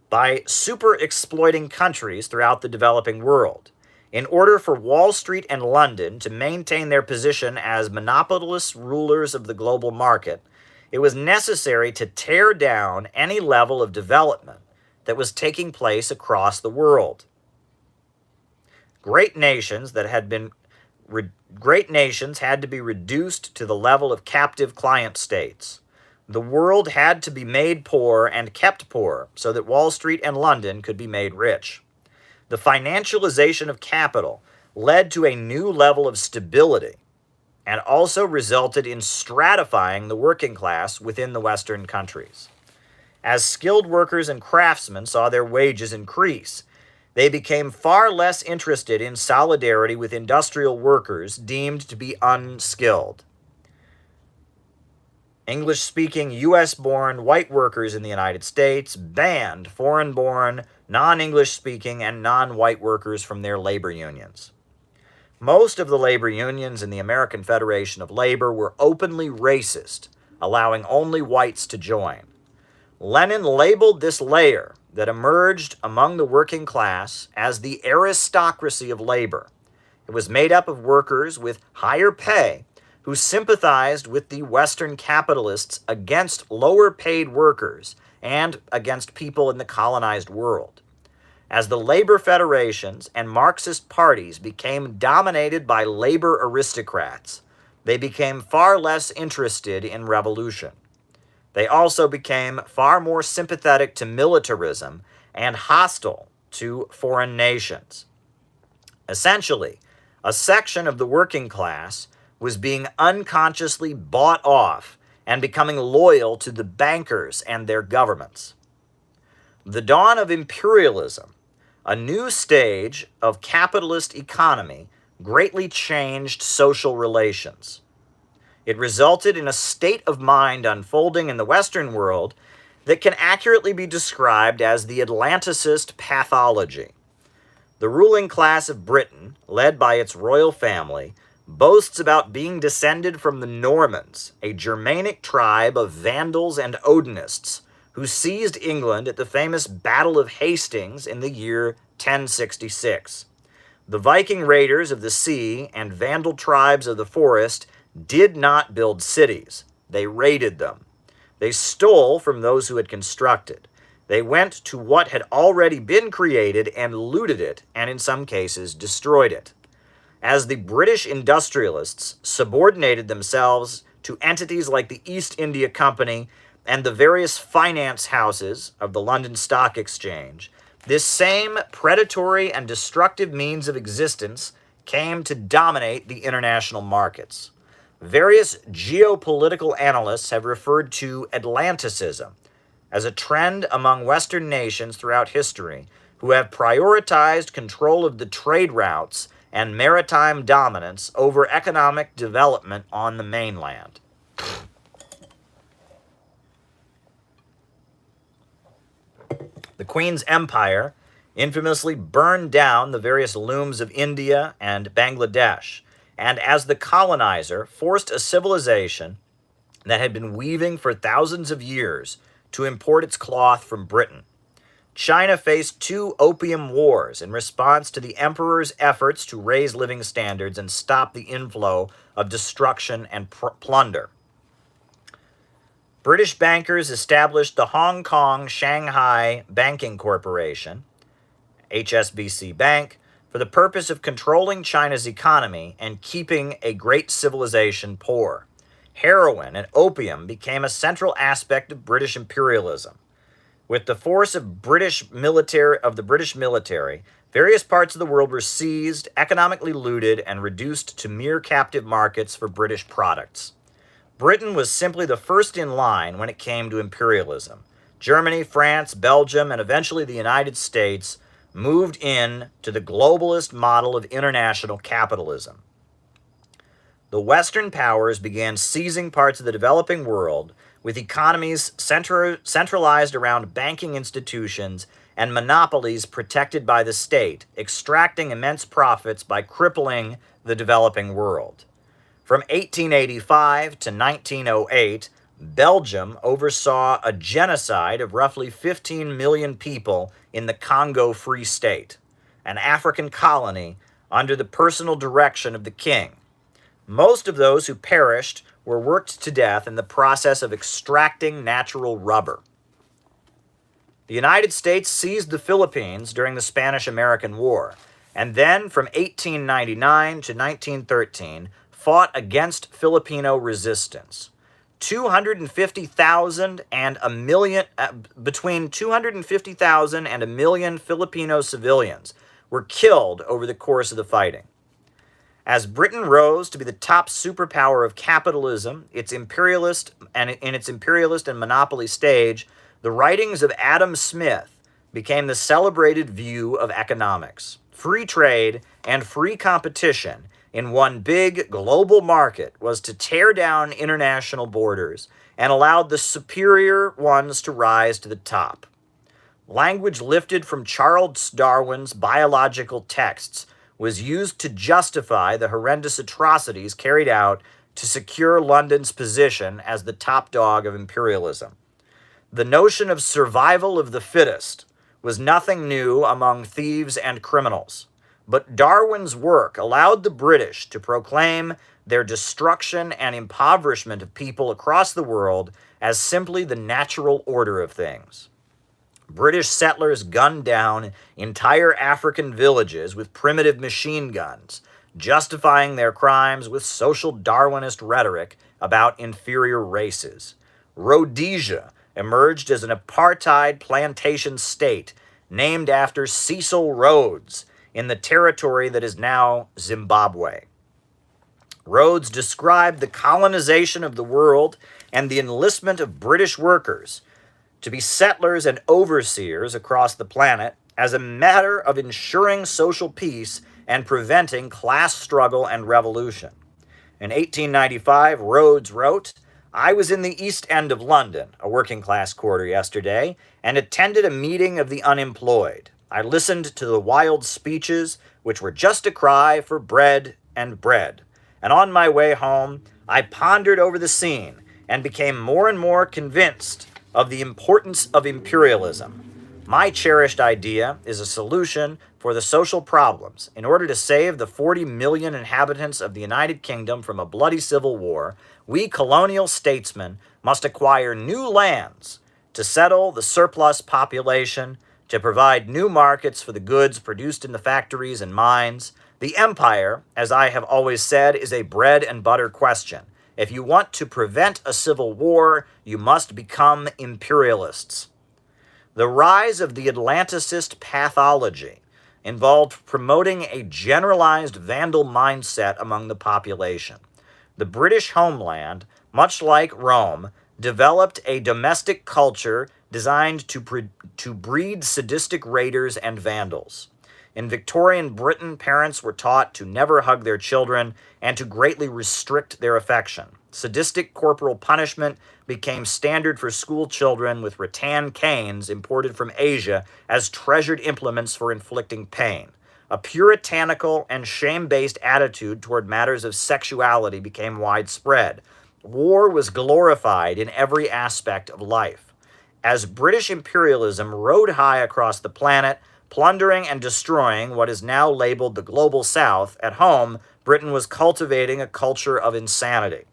by super exploiting countries throughout the developing world. In order for Wall Street and London to maintain their position as monopolist rulers of the global market, it was necessary to tear down any level of development that was taking place across the world. Great nations had to be reduced to the level of captive client states. The world had to be made poor and kept poor so that Wall Street and London could be made rich. The financialization of capital led to a new level of stability and also resulted in stratifying the working class within the Western countries. As skilled workers and craftsmen saw their wages increase, they became far less interested in solidarity with industrial workers deemed to be unskilled. English-speaking, U.S.-born white workers in the United States banned foreign-born, non-English-speaking, and non-white workers from their labor unions. Most of the labor unions in the American Federation of Labor were openly racist, allowing only whites to join. Lenin labeled this layer that emerged among the working class as the aristocracy of labor. It was made up of workers with higher pay who sympathized with the Western capitalists against lower-paid workers and against people in the colonized world. As the labor federations and Marxist parties became dominated by labor aristocrats, they became far less interested in revolution. They also became far more sympathetic to militarism and hostile to foreign nations. Essentially, a section of the working class was being unconsciously bought off and becoming loyal to the bankers and their governments. The dawn of imperialism, a new stage of capitalist economy, greatly changed social relations. It resulted in a state of mind unfolding in the Western world that can accurately be described as the Atlanticist pathology. The ruling class of Britain, led by its royal family, boasts about being descended from the Normans, a Germanic tribe of Vandals and Odinists, who seized England at the famous Battle of Hastings in the year 1066. The Viking raiders of the sea and Vandal tribes of the forest did not build cities. They raided them. They stole from those who had constructed. They went to what had already been created and looted it, and in some cases destroyed it. As the British industrialists subordinated themselves to entities like the East India Company and the various finance houses of the London Stock Exchange, this same predatory and destructive means of existence came to dominate the international markets. Various geopolitical analysts have referred to Atlanticism as a trend among Western nations throughout history who have prioritized control of the trade routes and maritime dominance over economic development on the mainland. The Queen's Empire infamously burned down the various looms of India and Bangladesh, and as the colonizer forced a civilization that had been weaving for thousands of years to import its cloth from Britain. China faced 2 opium wars in response to the emperor's efforts to raise living standards and stop the inflow of destruction and plunder. British bankers established the Hong Kong Shanghai Banking Corporation, HSBC Bank, for the purpose of controlling China's economy and keeping a great civilization poor. Heroin and opium became a central aspect of British imperialism. With the force of the British military, various parts of the world were seized, economically looted, and reduced to mere captive markets for British products. Britain was simply the first in line when it came to imperialism. Germany, France, Belgium, and eventually the United States moved in to the globalist model of international capitalism. The Western powers began seizing parts of the developing world, with economies centralized around banking institutions and monopolies protected by the state, extracting immense profits by crippling the developing world. From 1885 to 1908, Belgium oversaw a genocide of roughly 15 million people in the Congo Free State, an African colony under the personal direction of the king. Most of those who perished were worked to death in the process of extracting natural rubber. The United States seized the Philippines during the Spanish-American War, and then from 1899 to 1913 fought against Filipino resistance. 250,000 and a million, between 250,000 and a million Filipino civilians were killed over the course of the fighting. As Britain rose to be the top superpower of capitalism, in its imperialist and monopoly stage, the writings of Adam Smith became the celebrated view of economics. Free trade and free competition in one big global market was to tear down international borders and allowed the superior ones to rise to the top. Language lifted from Charles Darwin's biological texts was used to justify the horrendous atrocities carried out to secure London's position as the top dog of imperialism. The notion of survival of the fittest was nothing new among thieves and criminals, but Darwin's work allowed the British to proclaim their destruction and impoverishment of people across the world as simply the natural order of things. British settlers gunned down entire African villages with primitive machine guns, justifying their crimes with social Darwinist rhetoric about inferior races. Rhodesia emerged as an apartheid plantation state named after Cecil Rhodes in the territory that is now Zimbabwe. Rhodes described the colonization of the world and the enlistment of British workers to be settlers and overseers across the planet as a matter of ensuring social peace and preventing class struggle and revolution. In 1895, Rhodes wrote, "I was in the East End of London, a working-class quarter, yesterday, and attended a meeting of the unemployed. I listened to the wild speeches, which were just a cry for bread and bread. And on my way home, I pondered over the scene and became more and more convinced of the importance of imperialism. My cherished idea is a solution for the social problems. In order to save the 40 million inhabitants of the United Kingdom from a bloody civil war, we colonial statesmen must acquire new lands to settle the surplus population, to provide new markets for the goods produced in the factories and mines. The empire, as I have always said, is a bread and butter question. If you want to prevent a civil war, you must become imperialists." The rise of the Atlanticist pathology involved promoting a generalized vandal mindset among the population. The British homeland, much like Rome, developed a domestic culture designed to breed sadistic raiders and vandals. In Victorian Britain, parents were taught to never hug their children and to greatly restrict their affection. Sadistic corporal punishment became standard for school children, with rattan canes imported from Asia as treasured implements for inflicting pain. A puritanical and shame-based attitude toward matters of sexuality became widespread. War was glorified in every aspect of life. As British imperialism rode high across the planet, plundering and destroying what is now labeled the Global South, at home, Britain was cultivating a culture of insanity.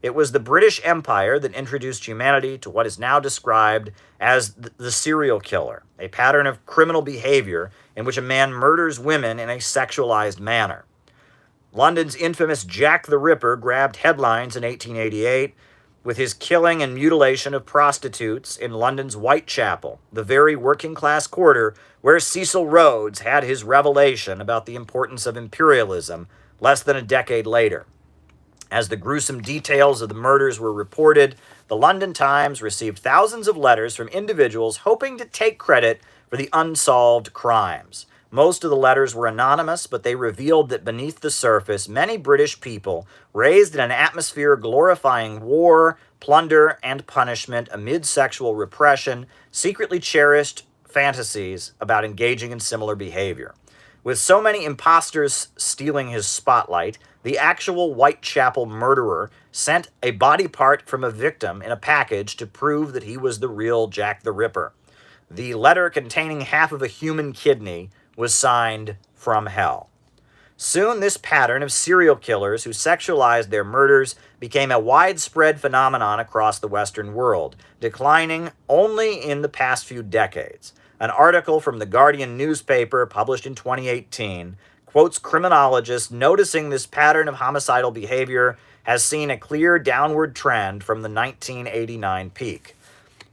It was the British Empire that introduced humanity to what is now described as the serial killer, a pattern of criminal behavior in which a man murders women in a sexualized manner. London's infamous Jack the Ripper grabbed headlines in 1888 with his killing and mutilation of prostitutes in London's Whitechapel, the very working-class quarter where Cecil Rhodes had his revelation about the importance of imperialism less than a decade later. As the gruesome details of the murders were reported, the London Times received thousands of letters from individuals hoping to take credit for the unsolved crimes. Most of the letters were anonymous, but they revealed that beneath the surface, many British people, raised in an atmosphere glorifying war, plunder, and punishment amid sexual repression, secretly cherished fantasies about engaging in similar behavior. With so many imposters stealing his spotlight, the actual Whitechapel murderer sent a body part from a victim in a package to prove that he was the real Jack the Ripper. The letter, containing half of a human kidney, was signed "From Hell." Soon, this pattern of serial killers who sexualized their murders became a widespread phenomenon across the Western world, declining only in the past few decades. An article from the Guardian newspaper, published in 2018, quotes criminologists noticing this pattern of homicidal behavior has seen a clear downward trend from the 1989 peak.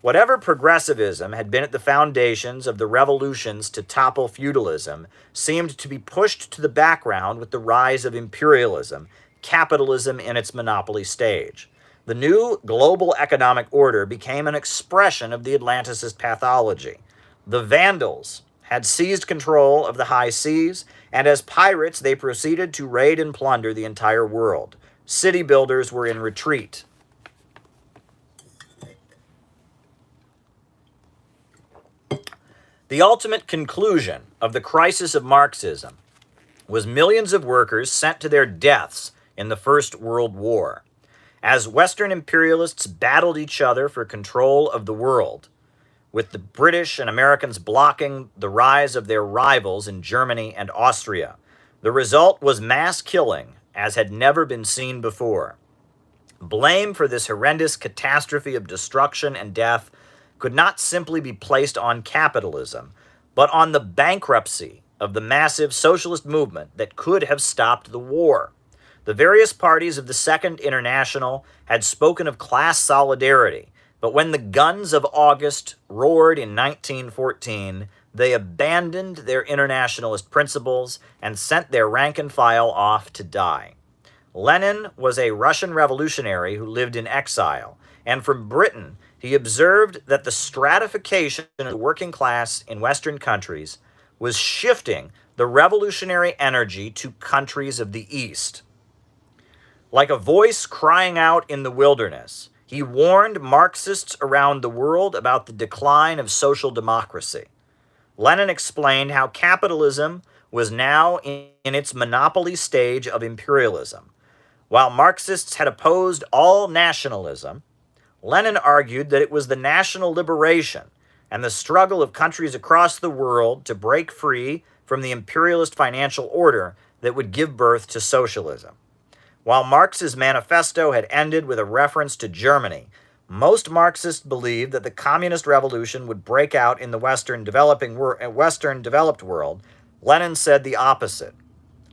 Whatever progressivism had been at the foundations of the revolutions to topple feudalism seemed to be pushed to the background with the rise of imperialism, capitalism in its monopoly stage. The new global economic order became an expression of the Atlanticist pathology. The Vandals had seized control of the high seas, and as pirates they proceeded to raid and plunder the entire world. City builders were in retreat. The ultimate conclusion of the crisis of Marxism was millions of workers sent to their deaths in the First World War. As Western imperialists battled each other for control of the world, with the British and Americans blocking the rise of their rivals in Germany and Austria, the result was mass killing as had never been seen before. Blame for this horrendous catastrophe of destruction and death could not simply be placed on capitalism, but on the bankruptcy of the massive socialist movement that could have stopped the war. The various parties of the Second International had spoken of class solidarity, but when the guns of August roared in 1914, they abandoned their internationalist principles and sent their rank and file off to die. Lenin was a Russian revolutionary who lived in exile, and from Britain he observed that the stratification of the working class in Western countries was shifting the revolutionary energy to countries of the East. Like a voice crying out in the wilderness, he warned Marxists around the world about the decline of social democracy. Lenin explained how capitalism was now in its monopoly stage of imperialism. While Marxists had opposed all nationalism, Lenin argued that it was the national liberation and the struggle of countries across the world to break free from the imperialist financial order that would give birth to socialism. While Marx's manifesto had ended with a reference to Germany, most Marxists believed that the communist revolution would break out in the Western developed world. Lenin said the opposite.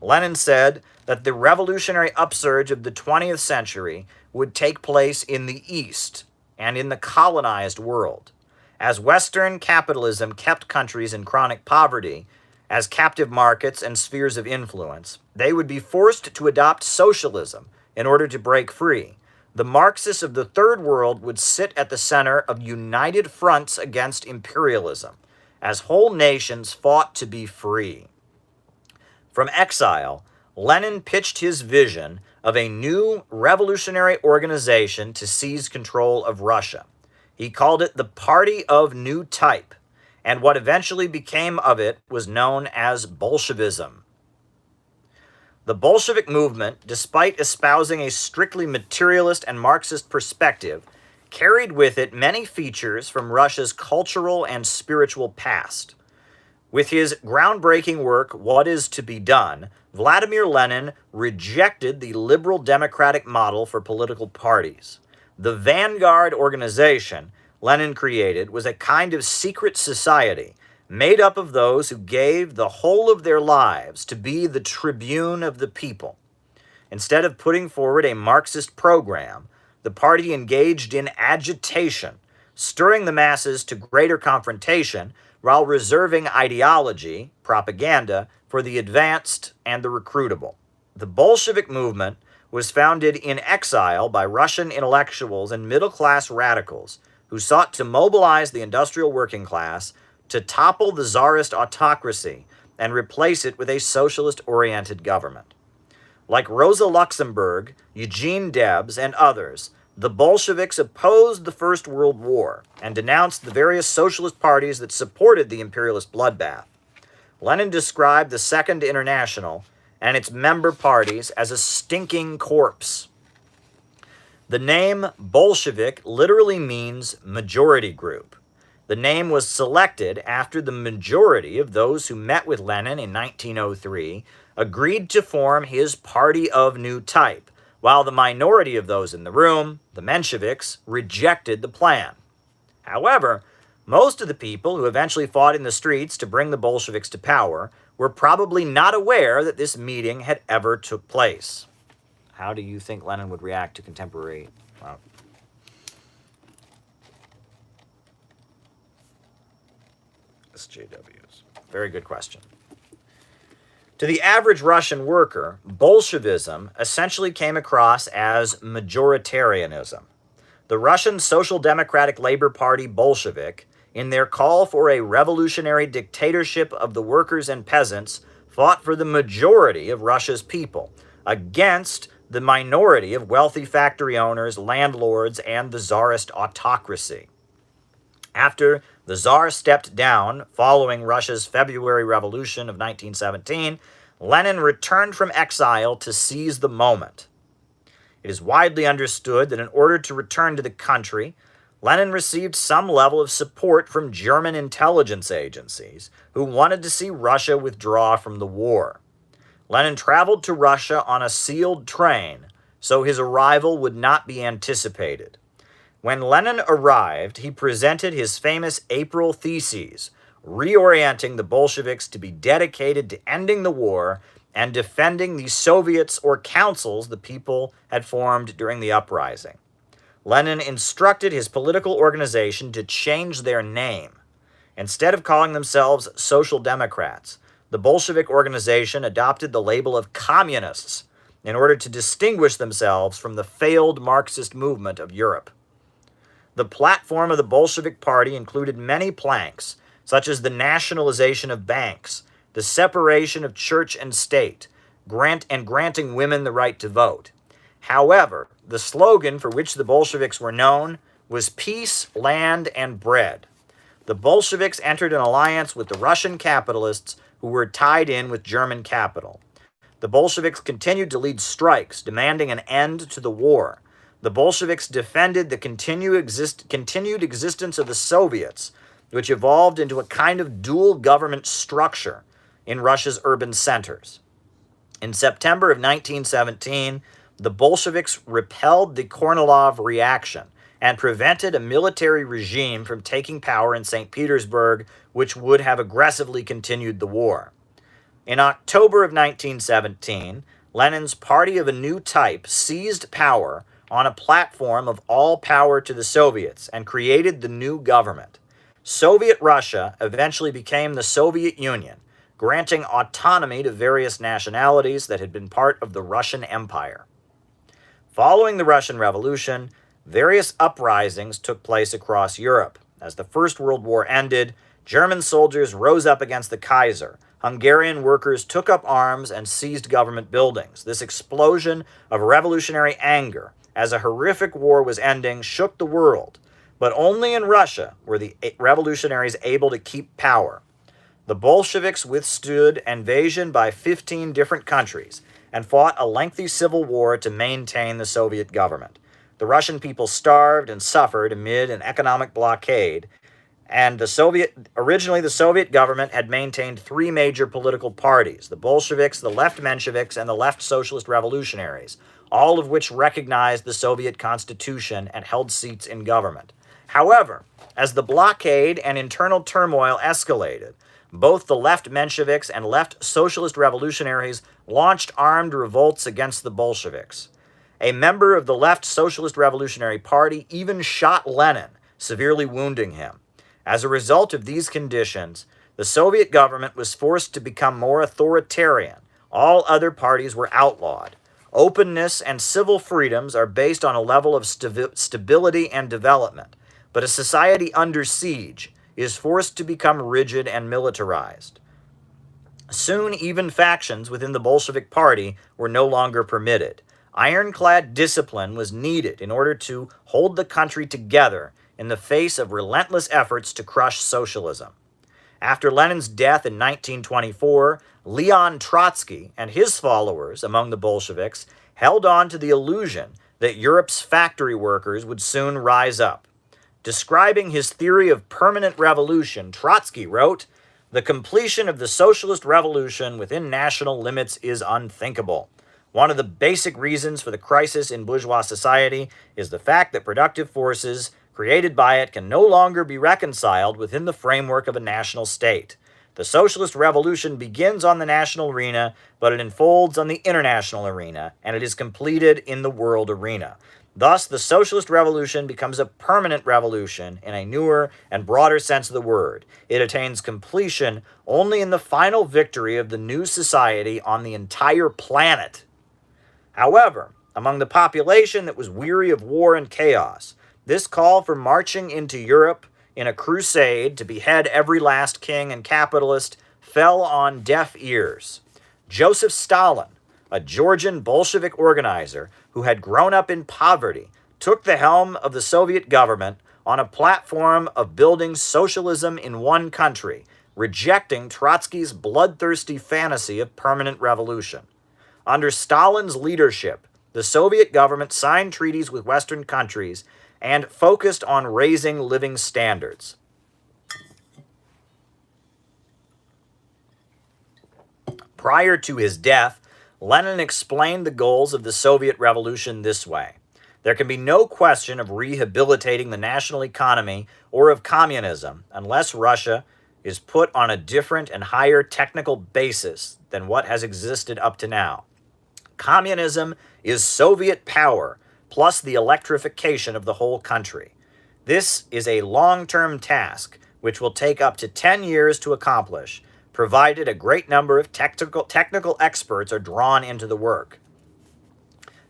Lenin said that the revolutionary upsurge of the 20th century would take place in the East and in the colonized world. As Western capitalism kept countries in chronic poverty as captive markets and spheres of influence, they would be forced to adopt socialism in order to break free. The Marxists of the Third World would sit at the center of united fronts against imperialism, as whole nations fought to be free. From exile, Lenin pitched his vision of a new revolutionary organization to seize control of Russia. He called it the Party of New Type, and what eventually became of it was known as Bolshevism. The Bolshevik movement, despite espousing a strictly materialist and Marxist perspective, carried with it many features from Russia's cultural and spiritual past. With his groundbreaking work, What Is to Be Done, Vladimir Lenin rejected the liberal democratic model for political parties. The Vanguard organization Lenin created was a kind of secret society made up of those who gave the whole of their lives to be the tribune of the people. Instead of putting forward a Marxist program, the party engaged in agitation, stirring the masses to greater confrontation while reserving ideology, propaganda, for the advanced and the recruitable. The Bolshevik movement was founded in exile by Russian intellectuals and middle-class radicals who sought to mobilize the industrial working class to topple the czarist autocracy and replace it with a socialist-oriented government. Like Rosa Luxemburg, Eugene Debs, and others, the Bolsheviks opposed the First World War and denounced the various socialist parties that supported the imperialist bloodbath. Lenin described the Second International and its member parties as a stinking corpse. The name Bolshevik literally means majority group. The name was selected after the majority of those who met with Lenin in 1903 agreed to form his party of new type, while the minority of those in the room, the Mensheviks, rejected the plan. However, most of the people who eventually fought in the streets to bring the Bolsheviks to power were probably not aware that this meeting had ever took place. How do you think Lenin would react to contemporary... SJWs. Very good question. To the average Russian worker, Bolshevism essentially came across as majoritarianism. The Russian Social Democratic Labor Party Bolshevik, in their call for a revolutionary dictatorship of the workers and peasants, fought for the majority of Russia's people, against the minority of wealthy factory owners, landlords, and the czarist autocracy. After the Tsar stepped down following Russia's February Revolution of 1917, Lenin returned from exile to seize the moment. It is widely understood that in order to return to the country, Lenin received some level of support from German intelligence agencies who wanted to see Russia withdraw from the war. Lenin traveled to Russia on a sealed train, so his arrival would not be anticipated. When Lenin arrived, he presented his famous April Theses, reorienting the Bolsheviks to be dedicated to ending the war and defending the Soviets or councils the people had formed during the uprising. Lenin instructed his political organization to change their name. Instead of calling themselves Social Democrats, the Bolshevik organization adopted the label of Communists in order to distinguish themselves from the failed Marxist movement of Europe. The platform of the Bolshevik Party included many planks, such as the nationalization of banks, the separation of church and state, granting women the right to vote. However, the slogan for which the Bolsheviks were known was peace, land, and bread. The Bolsheviks entered an alliance with the Russian capitalists who were tied in with German capital. The Bolsheviks continued to lead strikes demanding an end to the war. The Bolsheviks defended the continued existence of the Soviets, which evolved into a kind of dual government structure in Russia's urban centers. In September of 1917, the Bolsheviks repelled the Kornilov reaction and prevented a military regime from taking power in St. Petersburg, which would have aggressively continued the war. In October of 1917, Lenin's party of a new type seized power on a platform of all power to the Soviets and created the new government. Soviet Russia eventually became the Soviet Union, granting autonomy to various nationalities that had been part of the Russian Empire. Following the Russian Revolution, various uprisings took place across Europe. As the First World War ended, German soldiers rose up against the Kaiser. Hungarian workers took up arms and seized government buildings. This explosion of revolutionary anger as a horrific war was ending shook the world, but only in Russia were the revolutionaries able to keep power. The Bolsheviks withstood invasion by 15 different countries and fought a lengthy civil war to maintain the Soviet government. The Russian people starved and suffered amid an economic blockade, And originally the Soviet government had maintained three major political parties: the Bolsheviks, the left Mensheviks, and the left Socialist Revolutionaries, all of which recognized the Soviet constitution and held seats in government. However, as the blockade and internal turmoil escalated, both the left Mensheviks and left Socialist Revolutionaries launched armed revolts against the Bolsheviks. A member of the left Socialist Revolutionary Party even shot Lenin, severely wounding him. As a result of these conditions, the Soviet government was forced to become more authoritarian. All other parties were outlawed. Openness and civil freedoms are based on a level of stability and development, but a society under siege is forced to become rigid and militarized. Soon, even factions within the Bolshevik Party were no longer permitted. Ironclad discipline was needed in order to hold the country together in the face of relentless efforts to crush socialism. After Lenin's death in 1924, Leon Trotsky and his followers among the Bolsheviks held on to the illusion that Europe's factory workers would soon rise up. Describing his theory of permanent revolution, Trotsky wrote, "The completion of the socialist revolution within national limits is unthinkable. One of the basic reasons for the crisis in bourgeois society is the fact that productive forces created by it can no longer be reconciled within the framework of a national state. The socialist revolution begins on the national arena, but it unfolds on the international arena, and it is completed in the world arena. Thus, the socialist revolution becomes a permanent revolution in a newer and broader sense of the word. It attains completion only in the final victory of the new society on the entire planet." However, among the population that was weary of war and chaos, this call for marching into Europe in a crusade to behead every last king and capitalist fell on deaf ears. Joseph Stalin, a Georgian Bolshevik organizer who had grown up in poverty, took the helm of the Soviet government on a platform of building socialism in one country, rejecting Trotsky's bloodthirsty fantasy of permanent revolution. Under Stalin's leadership, the Soviet government signed treaties with Western countries and focused on raising living standards. Prior to his death, Lenin explained the goals of the Soviet Revolution this way: "There can be no question of rehabilitating the national economy or of communism unless Russia is put on a different and higher technical basis than what has existed up to now. Communism is Soviet power plus the electrification of the whole country. This is a long-term task which will take up to 10 years to accomplish, provided a great number of technical experts are drawn into the work."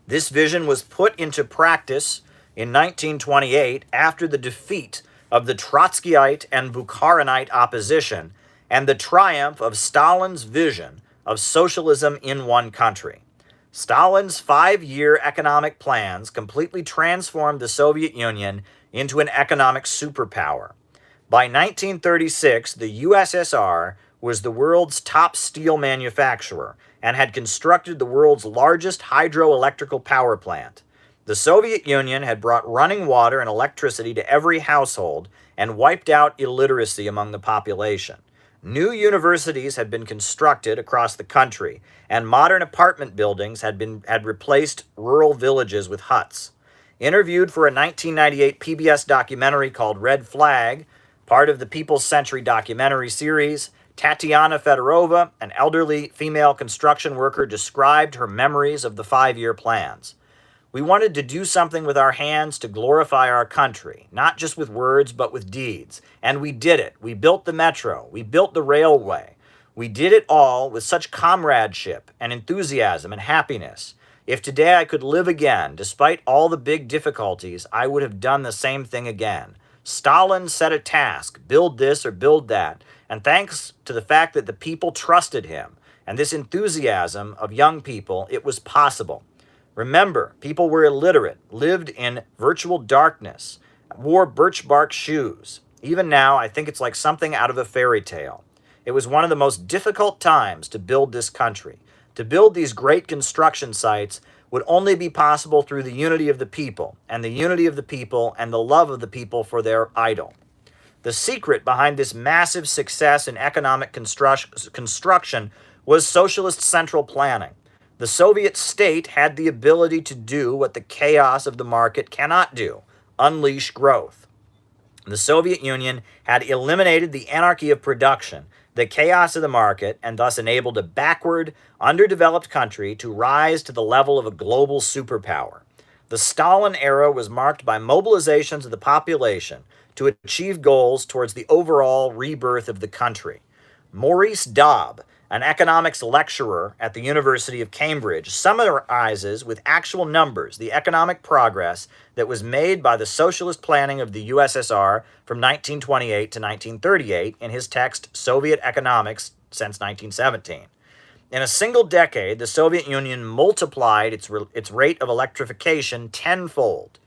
This vision was put into practice in 1928 after the defeat of the Trotskyite and Bukharinite opposition and the triumph of Stalin's vision of socialism in one country. Stalin's 5-year economic plans completely transformed the Soviet Union into an economic superpower. By 1936, the USSR was the world's top steel manufacturer and had constructed the world's largest hydroelectrical power plant. The Soviet Union had brought running water and electricity to every household and wiped out illiteracy among the population. New universities had been constructed across the country, and modern apartment buildings had replaced rural villages with huts. Interviewed for a 1998 PBS documentary called Red Flag, part of the People's Century documentary series, Tatiana Fedorova, an elderly female construction worker, described her memories of the 5-year plans. "We wanted to do something with our hands to glorify our country, not just with words, but with deeds. And we did it. We built the metro. We built the railway. We did it all with such comradeship and enthusiasm and happiness. If today I could live again, despite all the big difficulties, I would have done the same thing again. Stalin set a task, build this or build that, and thanks to the fact that the people trusted him and this enthusiasm of young people, it was possible. Remember, people were illiterate, lived in virtual darkness, wore birch bark shoes. Even now, I think it's like something out of a fairy tale. It was one of the most difficult times to build this country. To build these great construction sites would only be possible through the unity of the people, and the unity of the people and the love of the people for their idol." The secret behind this massive success in economic construction was socialist central planning. The Soviet state had the ability to do what the chaos of the market cannot do: unleash growth. The Soviet Union had eliminated the anarchy of production, the chaos of the market, and thus enabled a backward, underdeveloped country to rise to the level of a global superpower. The Stalin era was marked by mobilizations of the population to achieve goals towards the overall rebirth of the country. Maurice Dobb, an economics lecturer at the University of Cambridge, summarizes with actual numbers the economic progress that was made by the socialist planning of the USSR from 1928 to 1938 in his text Soviet Economics since 1917. In a single decade, the Soviet Union multiplied its rate of electrification tenfold.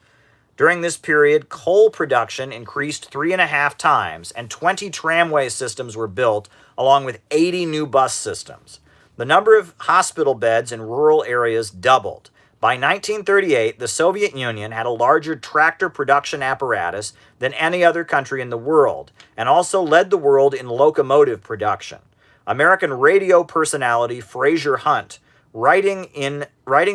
During this period, coal production increased 3.5 times, and 20 tramway systems were built, along with 80 new bus systems. The number of hospital beds in rural areas doubled. By 1938, the Soviet Union had a larger tractor production apparatus than any other country in the world, and also led the world in locomotive production. American radio personality Fraser Hunt, writing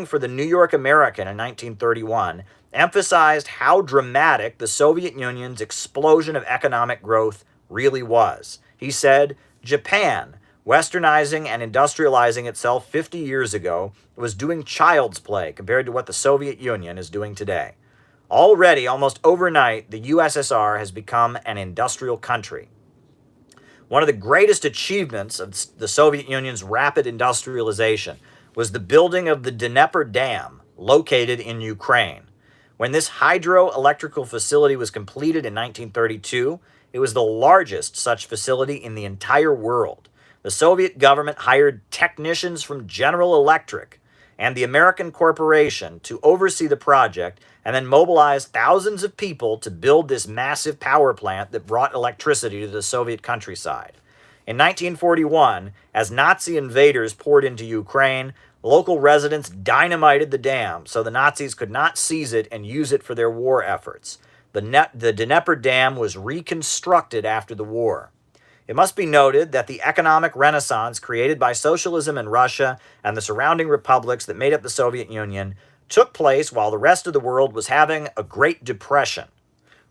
for the New York American in 1931, emphasized how dramatic the Soviet Union's explosion of economic growth really was. He said, "Japan, westernizing and industrializing itself 50 years ago, was doing child's play compared to what the Soviet Union is doing today. Already, almost overnight, the USSR has become an industrial country." One of the greatest achievements of the Soviet Union's rapid industrialization was the building of the Dnieper Dam, located in Ukraine. When this hydroelectrical facility was completed in 1932, it was the largest such facility in the entire world. The Soviet government hired technicians from General Electric and the American corporation to oversee the project, and then mobilized thousands of people to build this massive power plant that brought electricity to the Soviet countryside. In 1941, as Nazi invaders poured into Ukraine, local residents dynamited the dam so the Nazis could not seize it and use it for their war efforts. The Dnieper Dam was reconstructed after the war. It must be noted that the economic renaissance created by socialism in Russia and the surrounding republics that made up the Soviet Union took place while the rest of the world was having a Great Depression.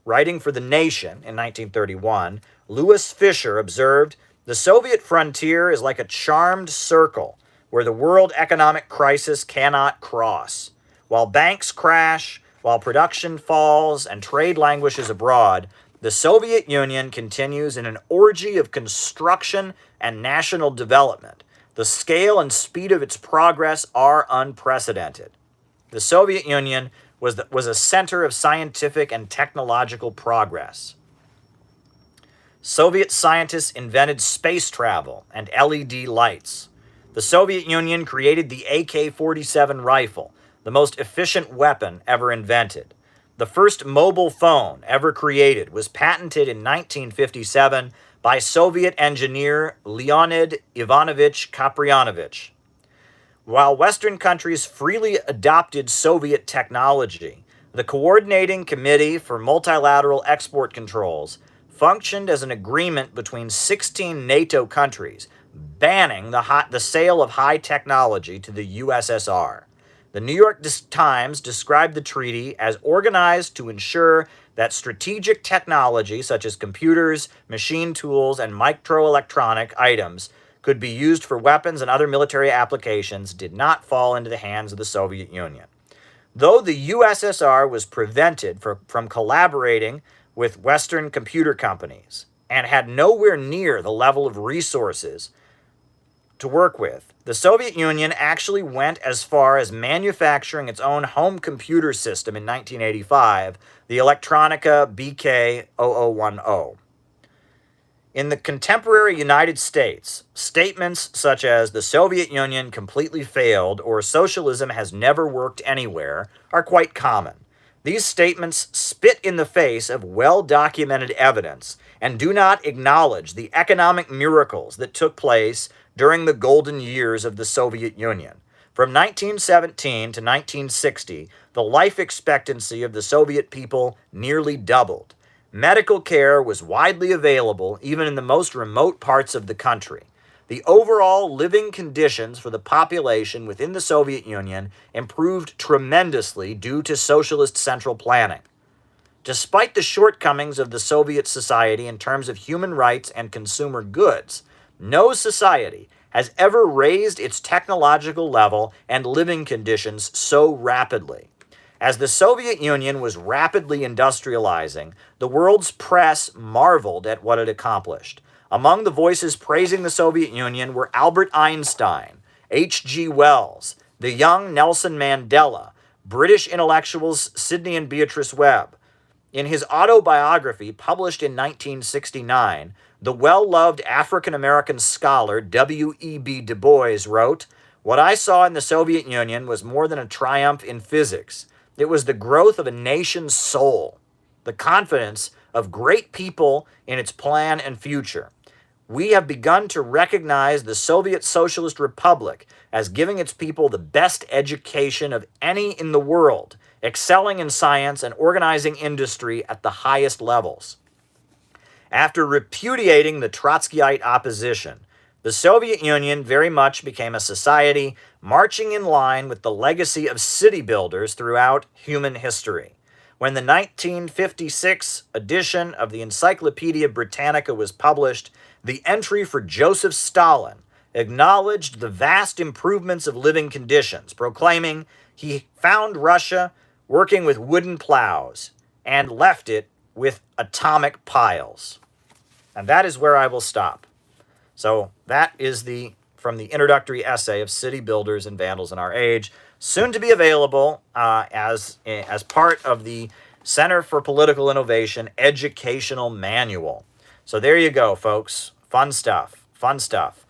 Writing for The Nation in 1931, Louis Fisher observed, "The Soviet frontier is like a charmed circle where the world economic crisis cannot cross. While banks crash, while production falls, and trade languishes abroad, the Soviet Union continues in an orgy of construction and national development. The scale and speed of its progress are unprecedented." The Soviet Union was a center of scientific and technological progress. Soviet scientists invented space travel and LED lights. The Soviet Union created the AK-47 rifle, the most efficient weapon ever invented. The first mobile phone ever created was patented in 1957 by Soviet engineer Leonid Ivanovich Kaprianovich. While Western countries freely adopted Soviet technology, the Coordinating Committee for Multilateral Export Controls functioned as an agreement between 16 NATO countries banning the sale of high technology to the USSR. The New York Times described the treaty as organized to ensure that strategic technology such as computers, machine tools, and microelectronic items could be used for weapons and other military applications did not fall into the hands of the Soviet Union. Though the USSR was prevented from collaborating with Western computer companies and had nowhere near the level of resources to work with, the Soviet Union actually went as far as manufacturing its own home computer system in 1985, the Electronica BK0010. In the contemporary United States, statements such as "the Soviet Union completely failed" or "socialism has never worked anywhere" are quite common. These statements spit in the face of well-documented evidence and do not acknowledge the economic miracles that took place during the golden years of the Soviet Union. From 1917 to 1960, the life expectancy of the Soviet people nearly doubled. Medical care was widely available, even in the most remote parts of the country. The overall living conditions for the population within the Soviet Union improved tremendously due to socialist central planning. Despite the shortcomings of the Soviet society in terms of human rights and consumer goods, no society has ever raised its technological level and living conditions so rapidly. As the Soviet Union was rapidly industrializing, the world's press marveled at what it accomplished. Among the voices praising the Soviet Union were Albert Einstein, H.G. Wells, the young Nelson Mandela, British intellectuals Sidney and Beatrice Webb. In his autobiography, published in 1969, the well-loved African-American scholar W.E.B. Du Bois wrote, "What I saw in the Soviet Union was more than a triumph in physics. It was the growth of a nation's soul, the confidence of great people in its plan and future. We have begun to recognize the Soviet Socialist Republic as giving its people the best education of any in the world, excelling in science and organizing industry at the highest levels." After repudiating the Trotskyite opposition, the Soviet Union very much became a society marching in line with the legacy of city builders throughout human history. When the 1956 edition of the Encyclopedia Britannica was published, the entry for Joseph Stalin acknowledged the vast improvements of living conditions, proclaiming he found Russia working with wooden plows and left it with atomic piles. And that is where I will stop. So that is from the introductory essay of City Builders and Vandals in Our Age, soon to be available as part of the Center for Political Innovation Educational Manual. So there you go, folks. Fun stuff. Fun stuff.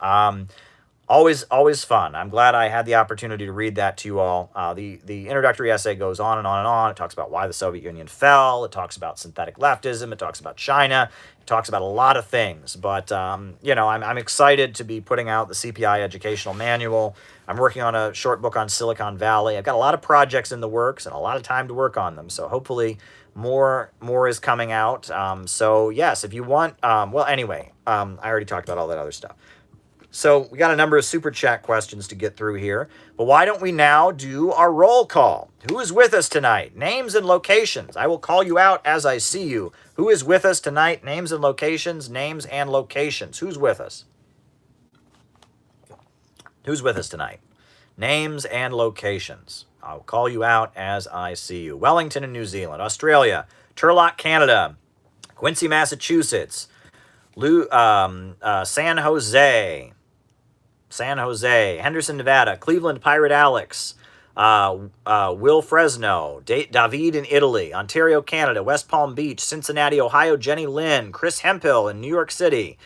Always fun. I'm glad I had the opportunity to read that to you all. The introductory essay goes on and on and on. It talks about why the Soviet Union fell. It talks about synthetic leftism. It talks about China. It talks about a lot of things. But, I'm excited to be putting out the CPI Educational Manual. I'm working on a short book on Silicon Valley. I've got a lot of projects in the works and a lot of time to work on them. So hopefully more is coming out. So, yes, if you want... I already talked about all that other stuff. So we got a number of super chat questions to get through here. But why don't we now do our roll call? Who is with us tonight? Names and locations. I will call you out as I see you. Who is with us tonight? Names and locations. Names and locations. Who's with us? Who's with us tonight? Names and locations. I'll call you out as I see you. Wellington in New Zealand. Australia. Turlock, Canada. Quincy, Massachusetts. San Jose, Henderson, Nevada, Cleveland, Pirate Alex, Will Fresno, David in Italy, Ontario, Canada, West Palm Beach, Cincinnati, Ohio, Jenny Lynn, Chris Hemphill in New York City,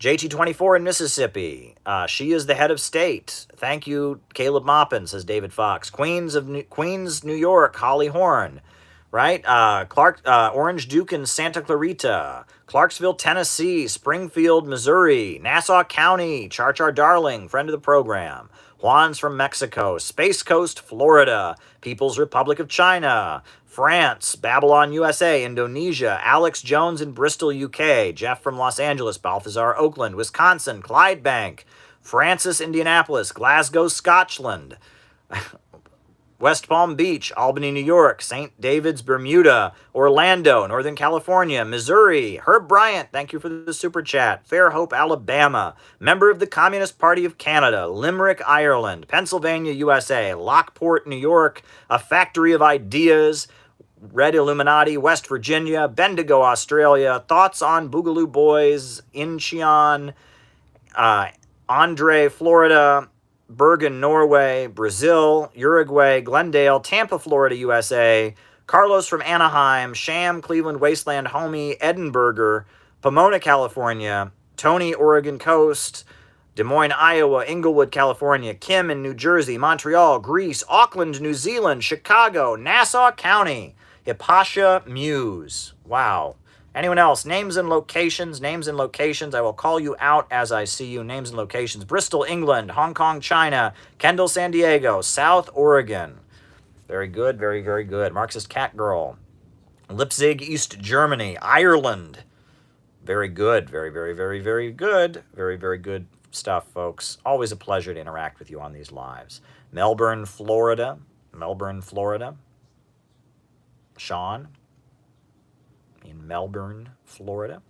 JT24 in Mississippi. She is the head of state. Thank you, Caleb Maupin, says David Fox. Queens, New York, Holly Horn. Right? Orange Duke in Santa Clarita, Clarksville, Tennessee, Springfield, Missouri, Nassau County, Char Darling, friend of the program, Juan's from Mexico, Space Coast, Florida, People's Republic of China, France, Babylon, USA, Indonesia, Alex Jones in Bristol, UK, Jeff from Los Angeles, Balthazar, Oakland, Wisconsin, Clydebank, Francis, Indianapolis, Glasgow, Scotland, West Palm Beach, Albany, New York, St. David's, Bermuda, Orlando, Northern California, Missouri, Herb Bryant, thank you for the super chat, Fairhope, Alabama, member of the Communist Party of Canada, Limerick, Ireland, Pennsylvania, USA, Lockport, New York, a factory of ideas, Red Illuminati, West Virginia, Bendigo, Australia, thoughts on Boogaloo Boys, Incheon, Andre, Florida, Bergen, Norway, Brazil, Uruguay, Glendale, Tampa, Florida, USA, Carlos from Anaheim, Sham, Cleveland, Wasteland, Homie, Edinburgh, Pomona, California, Tony, Oregon Coast, Des Moines, Iowa, Inglewood, California, Kim in New Jersey, Montreal, Greece, Auckland, New Zealand, Chicago, Nassau County, Hippasha Muse. Wow. Anyone else? Names and locations. I will call you out as I see you. Names and locations. Bristol, England. Hong Kong, China. Kendall, San Diego. South Oregon. Very good, very, very good. Marxist Cat Girl. Leipzig, East Germany. Ireland. Very good. Very, very, very, very good. Very, very good stuff, folks. Always a pleasure to interact with you on these lives. Melbourne, Florida. Melbourne, Florida. Sean in Melbourne, Florida.